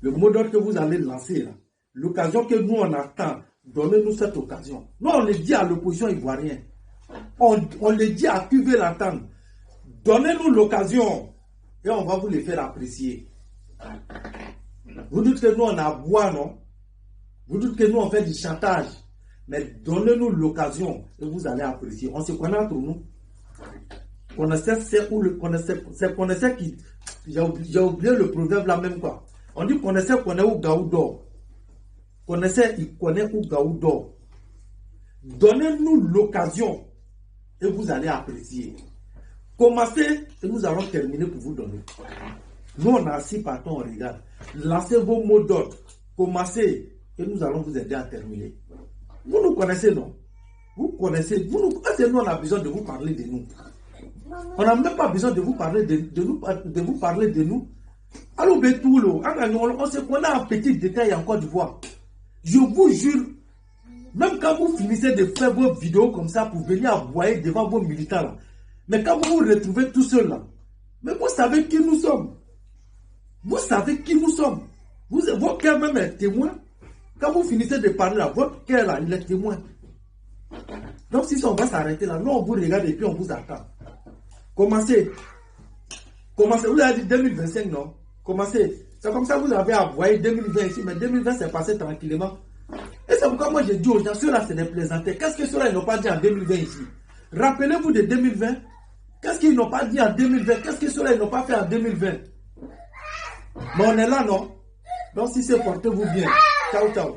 Le mot d'ordre que vous allez lancer là, l'occasion que nous on attend, donnez-nous cette occasion. Nous on le dit à l'opposition ivoirienne, on le dit à qui veut l'attendre. Donnez-nous l'occasion et on va vous le faire apprécier. Vous dites que nous on a à boire, non? Vous dites que nous on fait du chantage, mais donnez-nous l'occasion et vous allez apprécier. On se connaît entre nous. Connaissez qui, j'ai oublié le proverbe là même quoi. On dit connaissez où Gaoudor. Connaissez, il connaît où Gaoudor. Donnez-nous l'occasion et vous allez apprécier. Commencez et nous allons terminer pour vous donner. Nous on a assis par temps, on regarde. Lancez vos mots d'ordre. Commencez et nous allons vous aider à terminer. Vous nous connaissez, non? Vous connaissez, nous on a besoin de vous parler de nous. On n'a même pas besoin de vous parler de vous parler de nous. Alors, Betoulo, on se connaît en petit détail en Côte d'Ivoire. Je vous jure, même quand vous finissez de faire vos vidéos comme ça pour venir aboyer devant vos militants là, mais quand vous vous retrouvez tout seul là, mais vous savez qui nous sommes. Vous savez qui nous sommes. Votre cœur même est témoin. Quand vous finissez de parler là, votre cœur là, il est témoin. Donc si on va s'arrêter là, nous on vous regarde et puis on vous attend. Commencez. Vous avez dit 2025, non? Commencez. C'est comme ça que vous avez envoyé 2020 ici, mais 2020 s'est passé tranquillement. Et c'est pourquoi moi j'ai dit aux gens, ceux-là c'est des plaisantés. Qu'est-ce que ceux-là ils n'ont pas dit en 2020 ici? Rappelez-vous de 2020. Qu'est-ce qu'ils n'ont pas dit en 2020? Qu'est-ce que ceux-là ils n'ont pas fait en 2020? Mais on est là, non? Donc si c'est, portez-vous bien. Ciao, ciao.